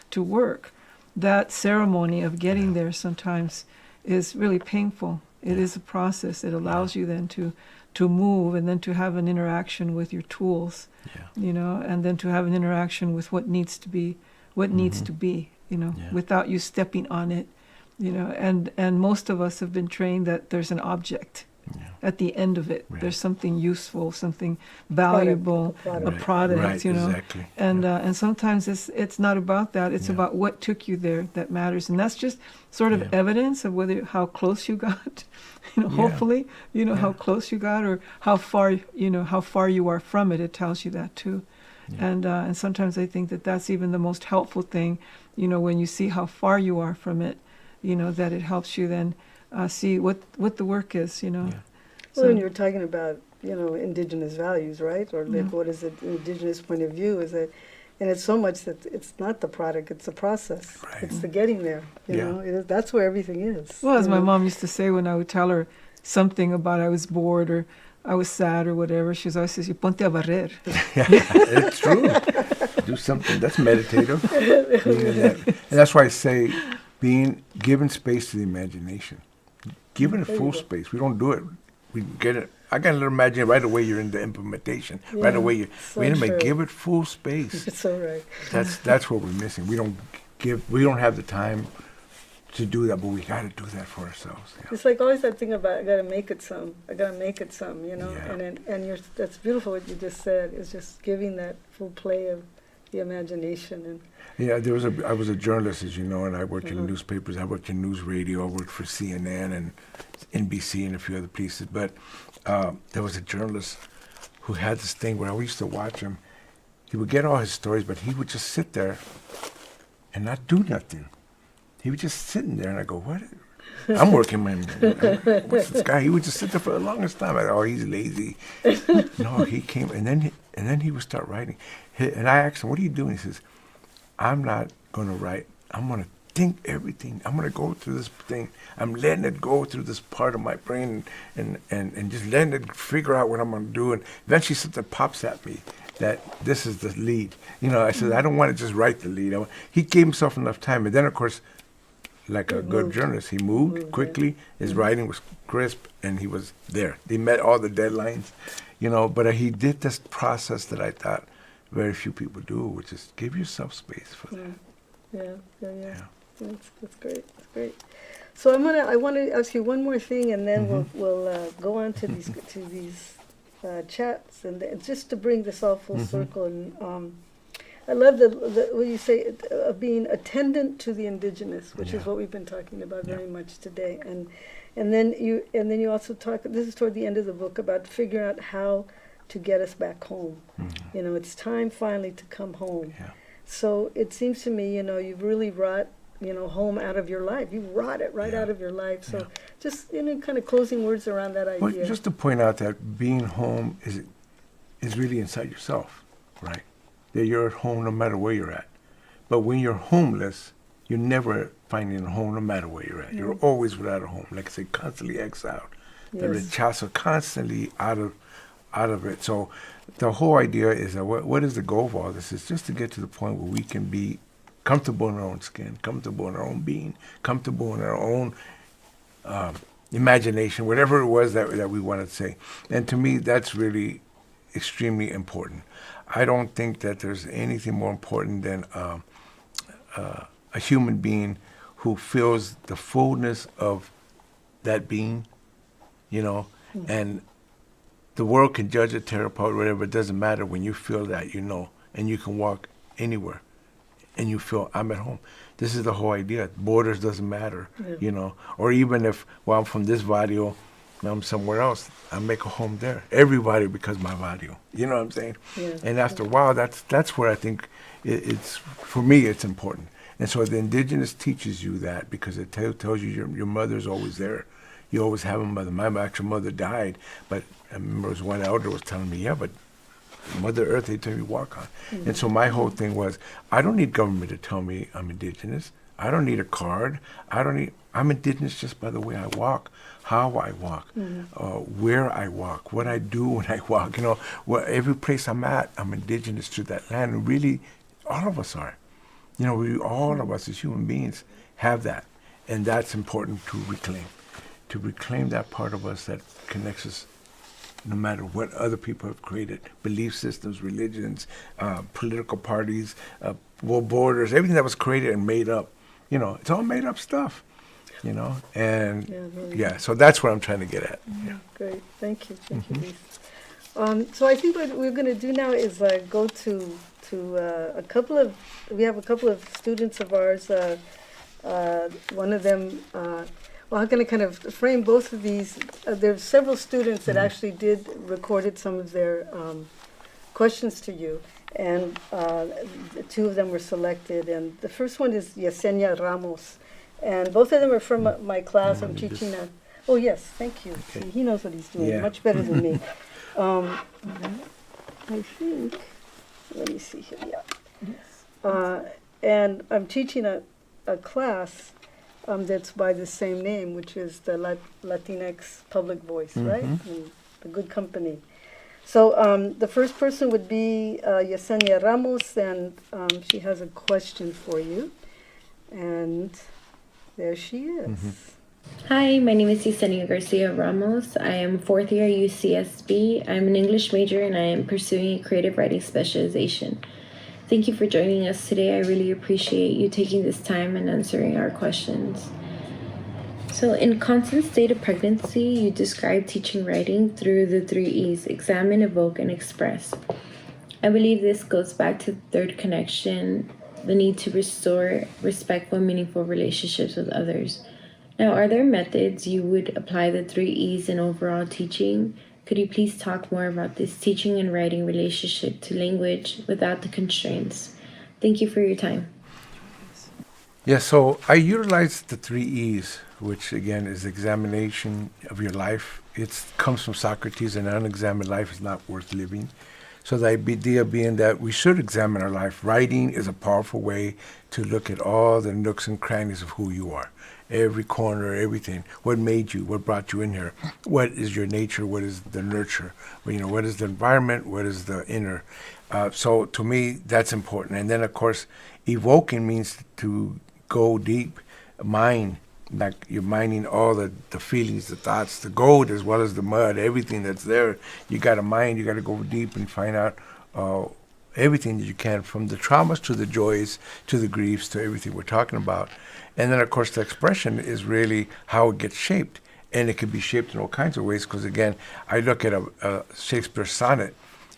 to work. That ceremony of getting there sometimes is really painful. It is a process. It allows you then to move, and then to have an interaction with your tools, and then to have an interaction with what needs to be, without you stepping on it, and most of us have been trained that there's an object at the end of it. There's something useful, something valuable, a product, Exactly. And sometimes it's not about that. It's about what took you there that matters, and that's just sort of evidence of how close you got. Hopefully, how close you got, or how far you are from it. It tells you that too. And sometimes I think that that's even the most helpful thing. When you see how far you are from it, that it helps you then see what the work is. Well, when you're talking about, indigenous values, right? Or like, what is it, indigenous point of view? Is it, and it's so much that it's not the product, it's the process. Right. It's the getting there, that's where everything is. Well, as my mom used to say when I would tell her something about I was bored or I was sad or whatever, she always says, "You ponte a barrer." It's true. Do something that's meditative. And that's why I say being given space to the imagination, giving it There you full go. space. We don't do it. We get it. I can imagine right away you're in the implementation. Right Yeah, away you so wait a minute, true. give it full space. It's all right. That's what we're missing. We don't have the time to do that, but we got to do that for ourselves. Yeah. It's like always that thing about I gotta make it some. I gotta make it some. You know, Yeah. and you're that's beautiful what you just said. Is just giving that full play of the imagination and Yeah, I was a journalist, as you know, and I worked Uh-huh. in newspapers. I worked in news radio. I worked for CNN and NBC and a few other places. But there was a journalist who had this thing where I used to watch him. He would get all his stories, but he would just sit there and not do nothing. He was just sitting there, and I go, "What? I'm working, man. What's this guy?" He would just sit there for the longest time. I thought, "Oh, he's lazy." No, he came, and then he would start writing. And I asked him, "What are you doing?" He says, "I'm not going to write. I'm going to think everything. I'm going to go through this thing. I'm letting it go through this part of my brain and just letting it figure out what I'm going to do." And eventually something pops at me that this is the lead. You know, I said, I don't want to just write the lead. He gave himself enough time. And then, of course, like a good journalist, he moved quickly. His writing was crisp, and he was there. He met all the deadlines, you know. But he did this process that I thought very few people do, which is give yourself space for that. yeah. That's great. That's great. So I want to ask you one more thing, and then we'll go on to these chats, and just to bring this all full circle. And I love the what you say, being attendant to the indigenous, which is what we've been talking about very much today. And then you also talk. This is toward the end of the book about figuring out how to get us back home. You know, it's time finally to come home. Yeah. So it seems to me, you know, you've really wrought, you know, home out of your life. You wrought it right out of your life. So just, you know, kind of closing words around that idea. Well, just to point out that being home is really inside yourself, right? That you're at home no matter where you're at. But when you're homeless, you're never finding a home no matter where you're at. You're always without a home. Like I say, constantly exiled. The rechazo, constantly out of it. So the whole idea is that what is the goal of all this? Is just to get to the point where we can be comfortable in our own skin, comfortable in our own being, comfortable in our own imagination, whatever it was that we wanted to say. And to me, that's really extremely important. I don't think that there's anything more important than a human being who feels the fullness of that being, you know, and the world can judge it, tear apart, whatever. It doesn't matter when you feel that, you know, and you can walk anywhere and you feel, I'm at home. This is the whole idea. Borders doesn't matter, you know, or even if, well, I'm from this barrio, I'm somewhere else, I make a home there. Everybody becomes my barrio. You know what I'm saying? Yeah. And after a while, that's where I think it's, for me, it's important. And so the indigenous teaches you that because it tells you your mother's always there. You always have a mother. My actual mother died, but I remember there was one elder was telling me, yeah, but Mother Earth, they tell you walk on. And so my whole thing was, I don't need government to tell me I'm indigenous. I don't need a card. I'm indigenous just by the way I walk, how I walk, where I walk, what I do when I walk. You know, every place I'm at, I'm indigenous to that land. And really, all of us are. You know, all of us as human beings have that. And that's important to reclaim that part of us that connects us no matter what other people have created, belief systems, religions, political parties, borders, everything that was created and made up. You know, it's all made up stuff, you know, and so that's what I'm trying to get at. Yeah. Great, thank you, Luis. So I think what we're going to do now is go to a couple of, we have a couple of students of ours, one of them, well, I'm going to kind of frame both of these. There's several students that actually recorded some of their questions to you, and two of them were selected. And the first one is Yesenia Ramos, and both of them are from my class. I'm teaching a. Oh yes, thank you. Okay. See, he knows what he's doing much better than me. I think. Let me see here. Yeah. And I'm teaching a class. That's by the same name, which is the Latinx Public Voice, right? And the Good Company. So the first person would be Yesenia Ramos, and she has a question for you. And There she is. Hi, my name is Yesenia Garcia Ramos. I am fourth year UCSB. I'm an English major and I am pursuing a creative writing specialization. Thank you for joining us today. I really appreciate you taking this time and answering our questions. So, in Constant State of Pregnancy, you describe teaching writing through the 3 E's: examine, evoke, and express. I believe this goes back to the third connection, the need to restore respectful and meaningful relationships with others. Now, are there methods you would apply the 3 E's in overall teaching? Could you please talk more about this teaching and writing relationship to language without the constraints? Thank you for your time. Yeah, so I utilize the 3 E's, which again is examination of your life. It comes from Socrates, an unexamined life is not worth living. So the idea being that we should examine our life. Writing is a powerful way to look at all the nooks and crannies of who you are. Every corner, everything. What made you? What brought you in here? What is your nature? What is the nurture? Well, what is the environment? What is the inner? So to me, that's important. And then, of course, evoking means to go deep, mine. Like you're mining all the feelings, the thoughts, the gold as well as the mud, everything that's there. You got to mine, you got to go deep and find out everything that you can, from the traumas to the joys to the griefs to everything we're talking about. And then, of course, the expression is really how it gets shaped. And it can be shaped in all kinds of ways because, again, I look at a Shakespeare sonnet,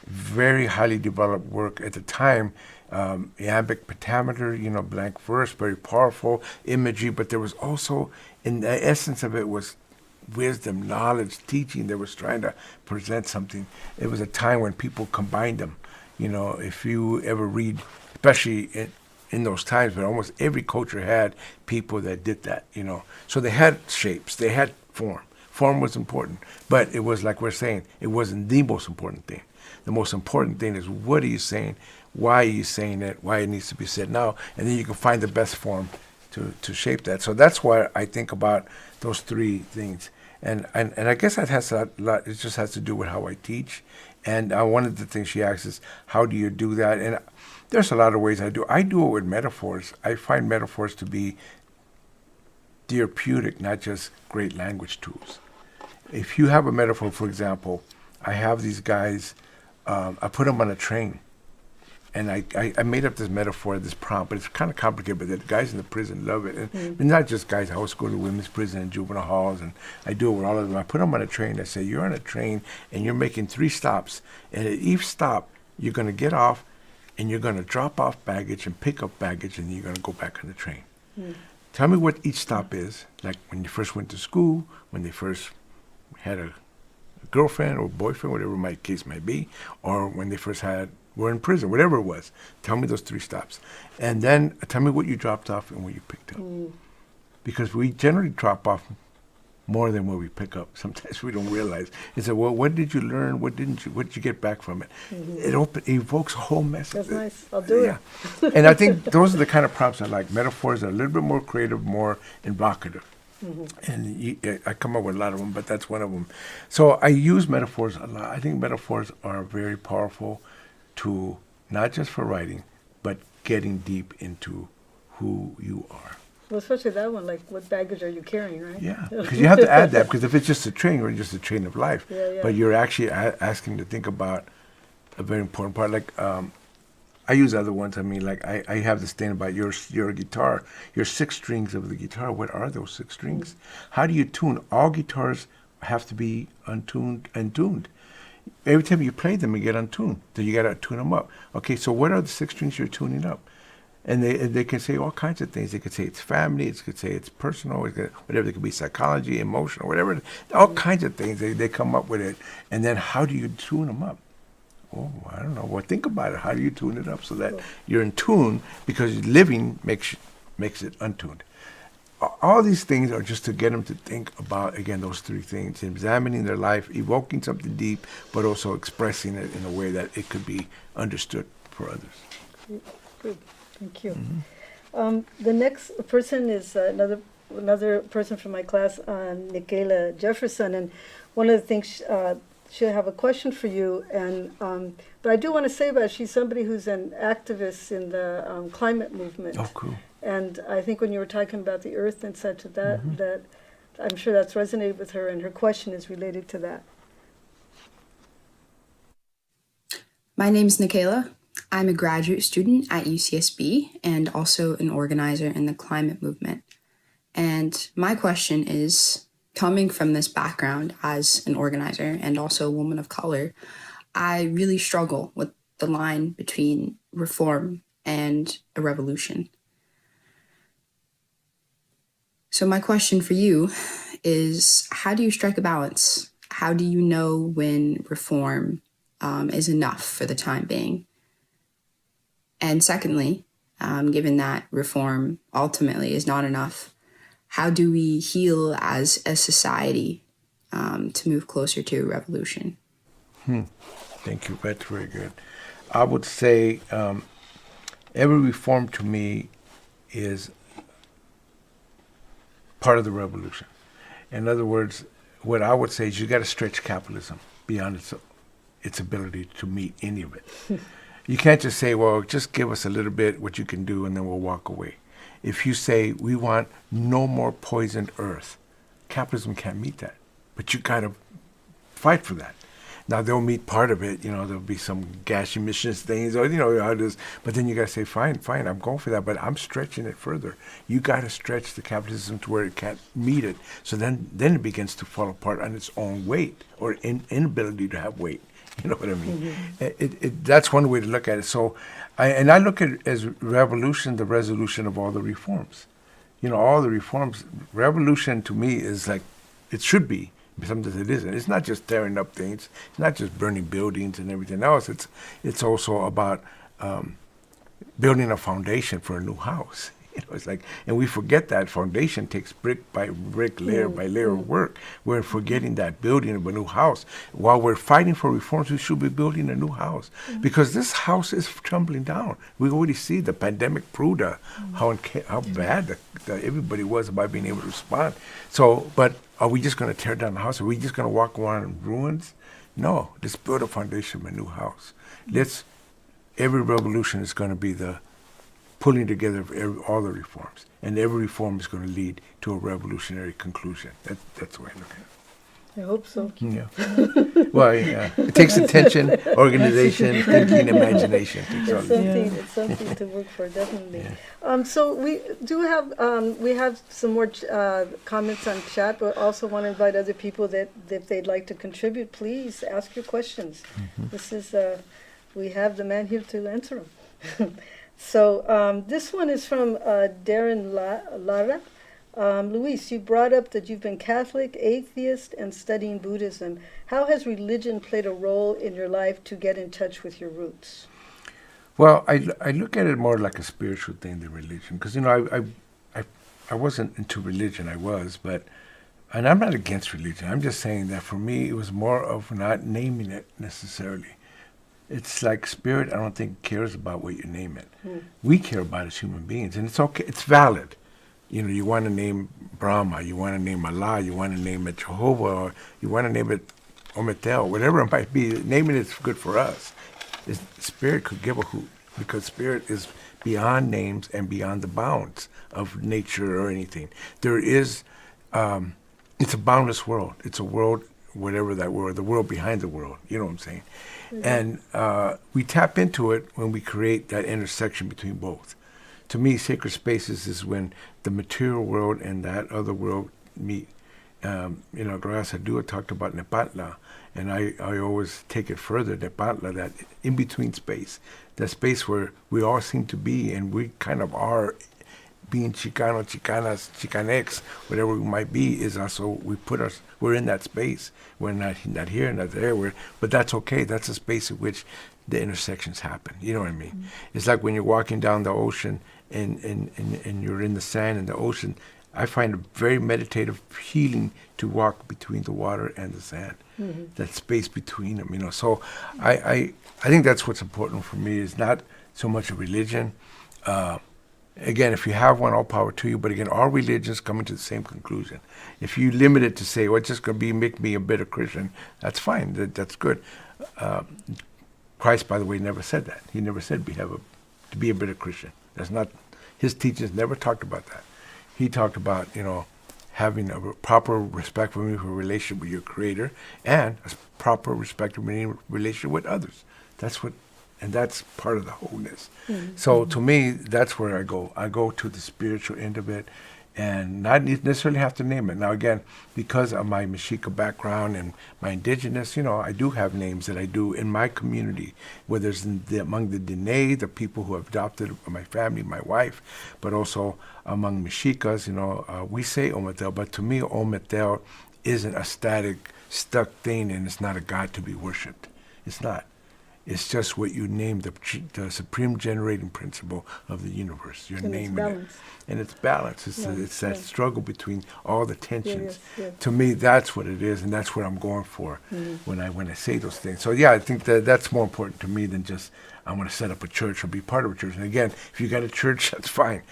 very highly developed work at the time, iambic pentameter, blank verse, very powerful imagery, but there was also, in the essence of it, was wisdom, knowledge, teaching. They was trying to present something. It was a time when people combined them. If you ever read, especially in those times, but almost every culture had people that did that, So they had shapes, they had form. Form was important, but it was like we're saying, it wasn't the most important thing. The most important thing is, what are you saying? Why are you saying it? Why it needs to be said now? And then you can find the best form to shape that. So that's why I think about those 3 things. And I guess that has a lot, it just has to do with how I teach. And one of the things she asks is, how do you do that? And there's a lot of ways I do. I do it with metaphors. I find metaphors to be therapeutic, not just great language tools. If you have a metaphor, for example, I have these guys, I put them on a train. And I made up this metaphor, this prompt, but it's kind of complicated, but the guys in the prison love it. And not just guys, I always go to women's prison and juvenile halls, and I do it with all of them. I put them on a train. I say, you're on a train, and you're making 3 stops. And at each stop, you're going to get off, and you're going to drop off baggage and pick up baggage, and you're going to go back on the train. Tell me what each stop is, like when you first went to school, when they first had a girlfriend or boyfriend, whatever my case might be, or when they first were in prison, whatever it was. Tell me those 3 stops. And then tell me what you dropped off and what you picked up. Because we generally drop off more than what we pick up. Sometimes we don't realize. It's well, what did you learn? What did you get back from it? It evokes a whole message. That's nice. I'll do it. And I think those are the kind of prompts I like. Metaphors that are a little bit more creative, more evocative. And I come up with a lot of them, but that's one of them. So I use metaphors a lot. I think metaphors are very powerful tool, not just for writing, but getting deep into who you are. Well, especially that one, like, what baggage are you carrying, right? Yeah, because you have to add that, because if it's just a train, you're just a train of life. Yeah. But you're actually asking to think about a very important part. Like, I use other ones. I mean, like, I have this thing about your guitar, your 6 strings of the guitar. What are those 6 strings? How do you tune? All guitars have to be untuned and tuned. Every time you play them, you get untuned. So you got to tune them up. Okay, so what are the 6 strings you're tuning up? And they can say all kinds of things. They could say it's family. It could say it's personal. Whatever. It could be psychology, emotional, whatever. All kinds of things. They come up with it. And then how do you tune them up? Oh, I don't know. Well, think about it. How do you tune it up so that you're in tune? Because living makes it untuned. All these things are just to get them to think about, again, those 3 things: examining their life, evoking something deep, but also expressing it in a way that it could be understood for others. Good. Thank you. The next person is another person from my class, Nikayla Jefferson, and one of the things she'll have a question for you, and but I do want to say about she's somebody who's an activist in the climate movement. Oh, cool. And I think when you were talking about the earth and such, that I'm sure that's resonated with her, and her question is related to that. My name is Nikayla. I'm a graduate student at UCSB and also an organizer in the climate movement. And my question is, coming from this background as an organizer and also a woman of color, I really struggle with the line between reform and a revolution. So my question for you is, how do you strike a balance? How do you know when reform is enough for the time being? And secondly, given that reform ultimately is not enough, how do we heal as a society to move closer to a revolution? Thank you. That's very good. I would say every reform to me is part of the revolution. In other words, what I would say is you got to stretch capitalism beyond its ability to meet any of it. You can't just say, well, just give us a little bit what you can do and then we'll walk away. If you say we want no more poisoned earth, capitalism can't meet that. But you got to fight for that. Now, they'll meet part of it, there'll be some gas emissions things, or, how it is. But then you got to say, fine, I'm going for that, but I'm stretching it further. You got to stretch the capitalism to where it can't meet it. So then it begins to fall apart on its own weight or inability to have weight. You know what I mean? That's one way to look at it. So, I look at it as revolution, the resolution of all the reforms. All the reforms. Revolution to me is like, it should be. Sometimes it isn't. It's not just tearing up things. It's not just burning buildings and everything else. It's also about building a foundation for a new house. It's like, and we forget that foundation takes brick by brick, layer by layer of work. We're forgetting that building of a new house. While we're fighting for reforms, we should be building a new house because this house is tumbling down. We already see the pandemic proved how bad everybody was about being able to respond. So, but are we just going to tear down the house? Are we just going to walk around in ruins? No, let's build a foundation of a new house. Every revolution is going to be the pulling together of all the reforms. And every reform is going to lead to a revolutionary conclusion. That's the way I look at it. I hope so. Yeah. Well, yeah. It takes attention, organization, thinking, imagination. It's something to work for, definitely. Yeah. So we do have some more comments on chat, but also want to invite other people that if they'd like to contribute, please ask your questions. This is, we have the man here to answer them. So this one is from Darren Lara. Luis, you brought up that you've been Catholic, atheist, and studying Buddhism. How has religion played a role in your life to get in touch with your roots? Well, I look at it more like a spiritual thing than religion, because I wasn't into religion. And I'm not against religion. I'm just saying that for me it was more of not naming it necessarily. It's like spirit, I don't think cares about what you name it. We care about it as human beings, and it's okay. It's valid. You want to name Brahma, you want to name Allah, you want to name it Jehovah, or you want to name it Ometel, whatever it might be. Naming it's good for us. Spirit could give a hoot, because spirit is beyond names and beyond the bounds of nature or anything. There is, it's a boundless world. It's a world, whatever that world, the world behind the world. You know what I'm saying? And we tap into it when we create that intersection between both. To me, sacred spaces is when the material world and that other world meet. Gracias a Dios talked about Nepantla, and I always take it further, Nepantla, that in-between space, that space where we all seem to be, and we kind of are being Chicano, Chicanas, Chicanex, whatever we might be, is also, we're in that space. We're not here, not there, but that's okay. That's a space in which the intersections happen. You know what I mean? Mm-hmm. It's like when you're walking down the ocean and you're in the sand and the ocean. I find it very meditative, healing to walk between the water and the sand. Mm-hmm. That space between them, So I think that's what's important for me, is not so much a religion. Again, if you have one, all power to you. But again, all religions coming to the same conclusion. If you limit it to say, well, it's just going to make me a better Christian, that's fine. That's good. Christ, by the way, never said that. He never said to be a better Christian. That's not. His teachings never talked about that. He talked about, having a proper respect for relationship with your creator and a proper respect for relationship with others. And that's part of the wholeness. So to me, that's where I go. I go to the spiritual end of it and not necessarily have to name it. Now again, because of my Mexica background and my indigenous, I do have names that I do in my community, whether it's among the Dene, the people who have adopted my family, my wife, but also among Mexicas, we say Ometel, but to me, Ometel isn't a static, stuck thing, and it's not a God to be worshipped. It's not. It's just what you name the supreme generating principle of the universe. You're naming it. And it's balance. It's that struggle between all the tensions. Yes. To me, that's what it is, and that's what I'm going for when I say those things. So yeah, I think that's more important to me than just I want to set up a church or be part of a church. And again, if you got a church, that's fine.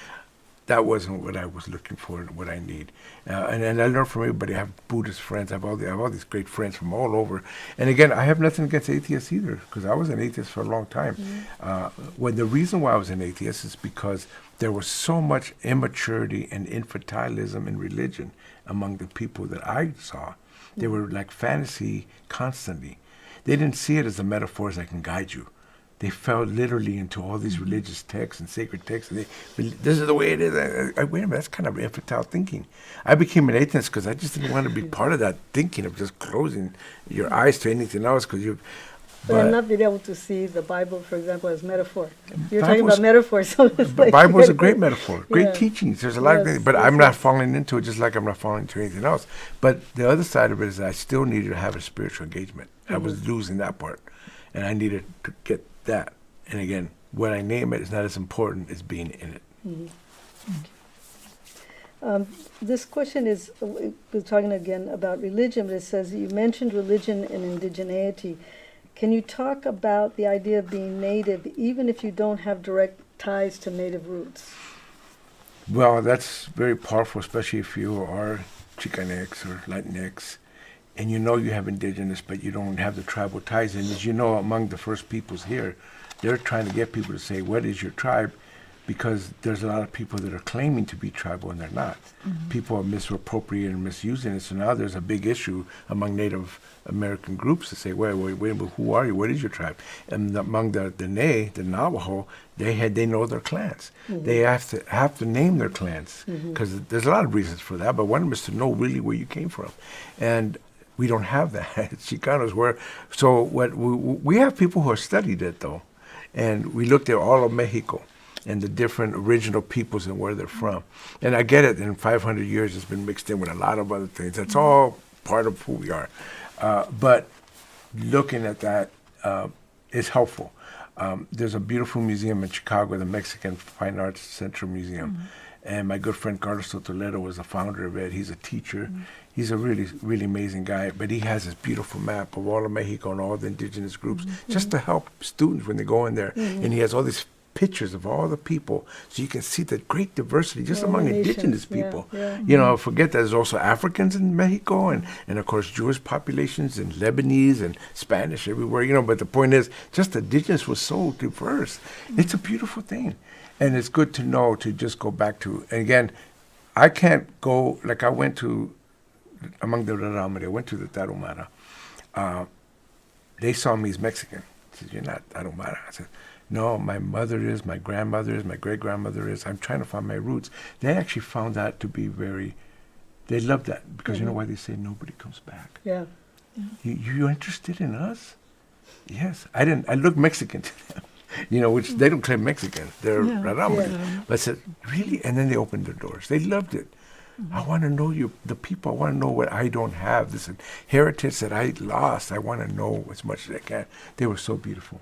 That wasn't what I was looking for and what I need. And I learned from everybody. I have Buddhist friends. I have all these great friends from all over. And again, I have nothing against atheists either, because I was an atheist for a long time. When the reason why I was an atheist is because there was so much immaturity and infantilism in religion among the people that I saw. They were like fantasy constantly. They didn't see it as a metaphor that can guide you. They fell literally into all these religious texts and sacred texts. And this is the way it is. Wait a minute, that's kind of infantile thinking. I became an atheist because I just didn't want to be part of that thinking of just closing your eyes to anything else. But I'm not being able to see the Bible, for example, as metaphor. You're talking about metaphors. So it's the like, Bible is a great metaphor, great teachings. There's a lot of Yes, things, but I'm not falling into it just like I'm not falling into anything else. But the other side of it is that I still needed to have a spiritual engagement. I was losing that part, and I needed to get that. And again, what I name it is not as important as being in it. This question is, we're talking again about religion, but it says you mentioned religion and indigeneity. Can you talk about the idea of being native, even if you don't have direct ties to native roots? Well, that's very powerful, especially if you are Chicanx or Latinx, and you have indigenous, but you don't have the tribal ties. And as you know, among the first peoples here, they're trying to get people to say, what is your tribe? Because there's a lot of people that are claiming to be tribal and they're not. People are misappropriating and misusing it. So now there's a big issue among Native American groups to say, wait, who are you? What is your tribe? And among the Dene, the Navajo, they know their clans. They have to name their clans because there's a lot of reasons for that. But one of them is to know really where you came from. And we don't have that. Chicanos so what we have people who have studied it though. And we looked at all of Mexico and the different original peoples and where they're from. And I get it, in 500 years it's been mixed in with a lot of other things. That's all part of who we are. But looking at that is helpful. There's a beautiful museum in Chicago, the Mexican Fine Arts Central Museum. And my good friend Carlos Toledo was the founder of it. He's a teacher. He's a really, really amazing guy. But he has this beautiful map of all of Mexico and all the indigenous groups just to help students when they go in there. And he has all these pictures of all the people so you can see the great diversity just among indigenous people. Forget that there's also Africans in Mexico and of course Jewish populations and Lebanese and Spanish everywhere, but the point is just the indigenous was so diverse. It's a beautiful thing. And it's good to know to just go back to, and again, I can't go, like I went to, among the Raramari, I went to the Tarahumara. They saw me as Mexican. I said, you're not Tarahumara. I said, no, my mother is, my grandmother is, my great-grandmother is. I'm trying to find my roots. They actually found that to be they loved that because you know why they say nobody comes back? Yeah. You interested in us? Yes. I look Mexican to them. Which they don't claim Mexican. They're Raramari. But I said, really? And then they opened their doors. They loved it. I want to know the people. I want to know what I don't have. This heritage that I lost. I want to know as much as I can. They were so beautiful.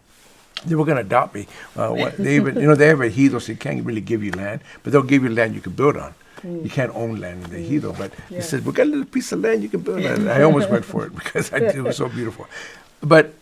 They were going to adopt me. They have a ejido, so you can't really give you land, but they'll give you land you can build on. You can't own land in the ejido, but he said, we got a little piece of land you can build on. And I almost went for it because it was so beautiful. But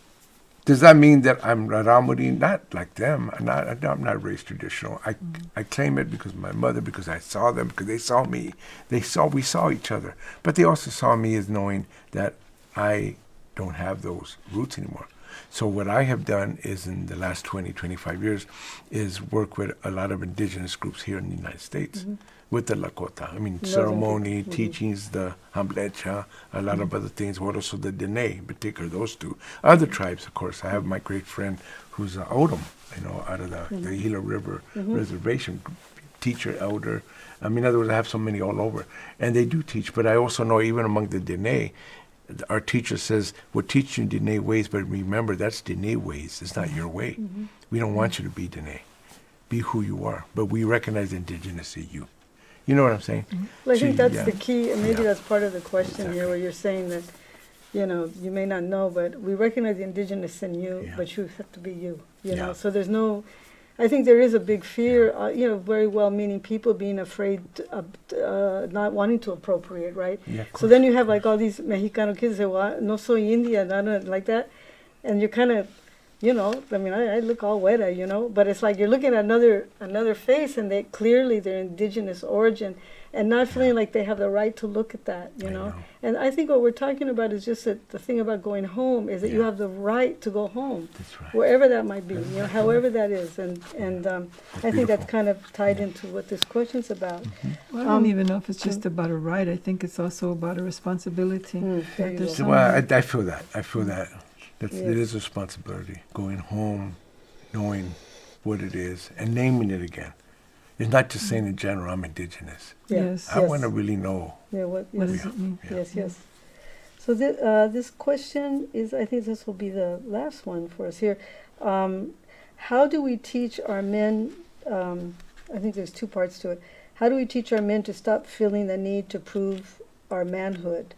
does that mean that I'm Raramuri? Not like them. I'm not race traditional. I claim it because my mother, because I saw them, because they saw me. We saw each other. But they also saw me as knowing that I don't have those roots anymore. So what I have done is in the last 20, 25 years is work with a lot of indigenous groups here in the United States with the Lakota. I mean, ceremony, teachings, the Hamblecha, a lot of other things, but also the Dene, in particular, those two. Other tribes, of course. I have my great friend who's Odom, out of the Gila River Reservation, teacher, elder. I mean, in other words, I have so many all over. And they do teach, but I also know even among the Dene, our teacher says, we're teaching you Dene ways, but remember, that's Dene ways. It's not your way. We don't want you to be Dene. Be who you are. But we recognize indigenous in you. You know what I'm saying? Well, I think that's yeah. the key, and maybe Yeah. that's part of the question Exactly. here, where you're saying that, you may not know, but we recognize the indigenous in you, Yeah. but you have to be you, you Yeah. know? So there's no, I think there is a big fear, very well-meaning people being afraid of not wanting to appropriate, right? Yeah, of So course. then you have like all these Mexicano kids say, well, no soy India, like that, and you're kind of, I look all weta, but it's like you're looking at another face, and they're indigenous origin, and not feeling like they have the right to look at that, I know. And I think what we're talking about is just that the thing about going home is that you Yeah. have the right to go home, That's right. wherever that might be, however that is, and I think that's beautiful. kind of tied into what this question's about. Well, I don't even know if it's just about a right. I think it's also about a responsibility. There That you there's go. some- Well, I feel that. I feel that. It Yes. is a responsibility. Going home, knowing what it is, and naming it again. It's not just saying in general, I'm indigenous. Yeah. Yes. I want to really know. Yeah, what What yes. does it mean? Yeah. Yes. So this question is, I think this will be the last one for us here. How do we teach our men, I think there's two parts to it. How do we teach our men to stop feeling the need to prove our manhood?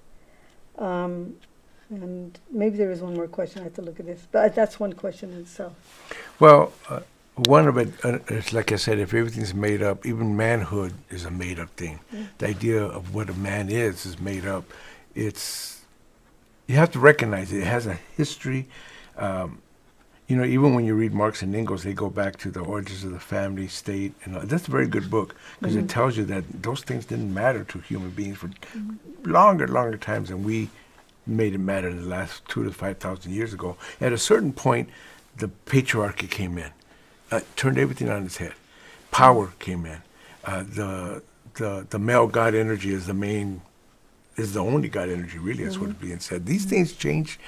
And maybe there is one more question, I have to look at this, but that's one question in itself. Well, one of it, it's like I said, if everything's made up, even manhood is a made up thing. The idea of what a man is made up. You have to recognize it. It has a history. Even when you read Marx and Engels, they go back to the origins of the family, state, and that's a very good book because it tells you that those things didn't matter to human beings for longer times than we made it matter in the last 2,000 to 5,000 years ago. At a certain point, the patriarchy came in, turned everything on its head. Power came in. The male God energy is the only God energy, really. That's what's being said. These things change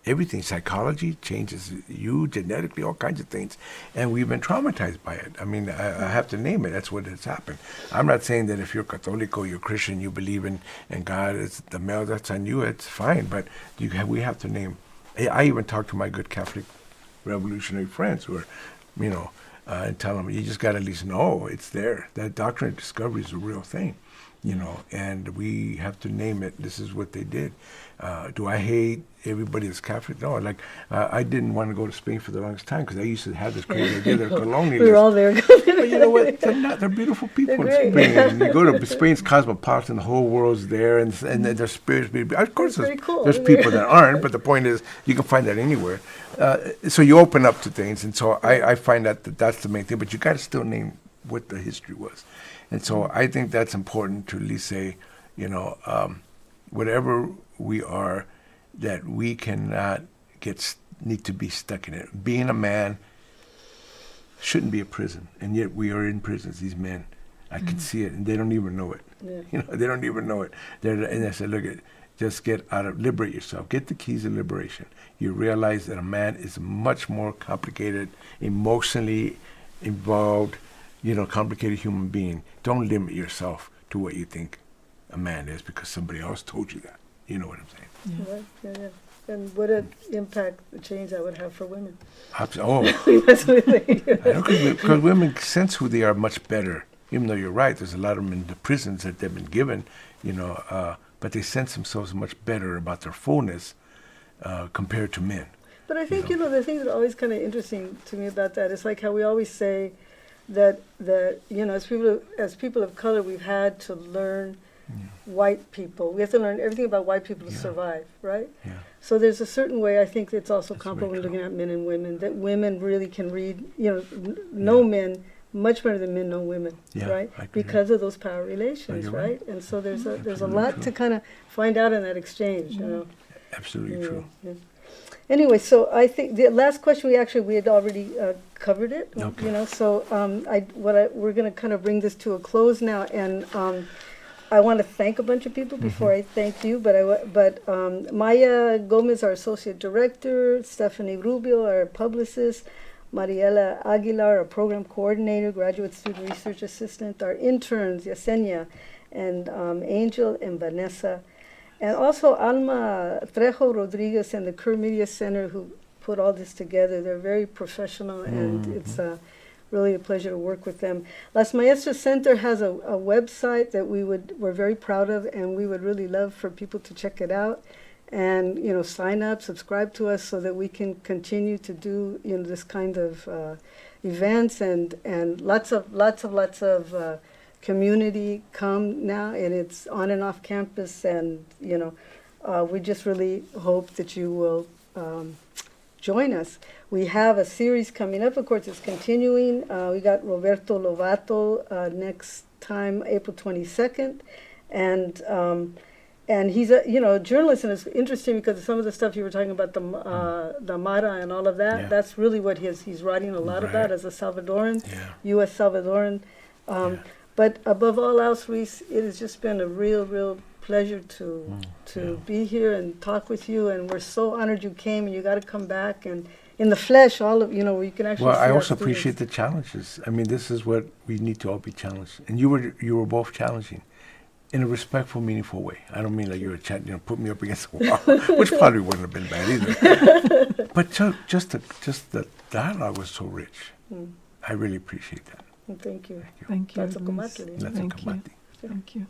everything. Psychology changes you genetically, all kinds of things, and we've been traumatized by it. I mean, I have to name it. That's what has happened. I'm not saying that if you're Catholico, you're Christian, you believe in God, it's the male, that's on you, it's fine, but we have to name. I even talk to my good Catholic revolutionary friends who are, and tell them, you just got to at least know it's there. That doctrine of discovery is a real thing, and we have to name it. This is what they did. Do I hate everybody that's Catholic? No, I didn't want to go to Spain for the longest time because I used to have this crazy idea they're colonialists. We were all there. But you know what? They're beautiful people They're in great. Spain. And you go to Spain's cosmopolitan, the whole world's there, and their spirits. Of course, That's very cool. there's people that aren't, but the point is, you can find that anywhere. So you open up to things, and so I find that's the main thing. But you got to still name what the history was, and so I think that's important to at least say, whatever we are, that we cannot need to be stuck in it. Being a man shouldn't be a prison, and yet we are in prisons. These men, I can see it, and they don't even know it. Yeah. They don't even know it. And I said, just liberate yourself. Get the keys of liberation. You realize that a man is a much more complicated, emotionally involved, complicated human being. Don't limit yourself to what you think a man is because somebody else told you that. You know what I'm saying? Yeah. And what an impact, the change that would have for women. That's Absolutely. because women sense who they are much better. Even though you're right, there's a lot of them in the prisons that they've been given, but they sense themselves much better about their fullness compared to men. But I think, the thing that's always kind of interesting to me about that is like how we always say that as people of color, we've had to learn white people. We have to learn everything about white people to survive, right? Yeah. So there's a certain way I think it's also That's comparable when very looking at men and women, that women really can read, know men much better than men know women, Yeah, right? I agree. Because of those power relations, you're right? right. And so there's a Absolutely lot true. to kind of find out in that exchange, Absolutely true. Yeah. Anyway, so I think the last question we had already covered it. Okay. You know, so we're going to kind of bring this to a close now, and I want to thank a bunch of people before I thank you. But Maya Gomez, our associate director, Stephanie Rubio, our publicist, Mariela Aguilar, our program coordinator, graduate student research assistant, our interns, Yesenia, and Angel and Vanessa. And also Alma Trejo Rodríguez and the Kerr Media Center, who put all this together. They're very professional, and it's really a pleasure to work with them. Las Maestras Center has a website that we're very proud of, and we would really love for people to check it out and, you know, sign up, subscribe to us so that we can continue to do, you know, this kind of events and lots of community come now, and it's on and off campus, and you know, we just really hope that you will join us. We have a series coming up. Of course, it's continuing. We got Roberto Lovato next time, April 22nd, and he's a journalist, and it's interesting because some of the stuff you were talking about, the Mara and all of that. Yeah. That's really what he's writing a lot about as a Salvadoran, Yeah. U.S. Salvadoran. But above all else, Luis, it has just been a real pleasure to be here and talk with you. And we're so honored you came, and you got to come back and in the flesh, all of, you know, where you can actually Well, see I our also students. appreciate the challenges. I mean, this is what we need to all be challenged. And you were both challenging in a respectful, meaningful way. I don't mean like you were put me up against the wall, which probably wouldn't have been bad either. But just the dialogue was so rich. I really appreciate that. Thank you. Thank you. That's a Luis. comadre. That's a Thank you. combate. Thank you.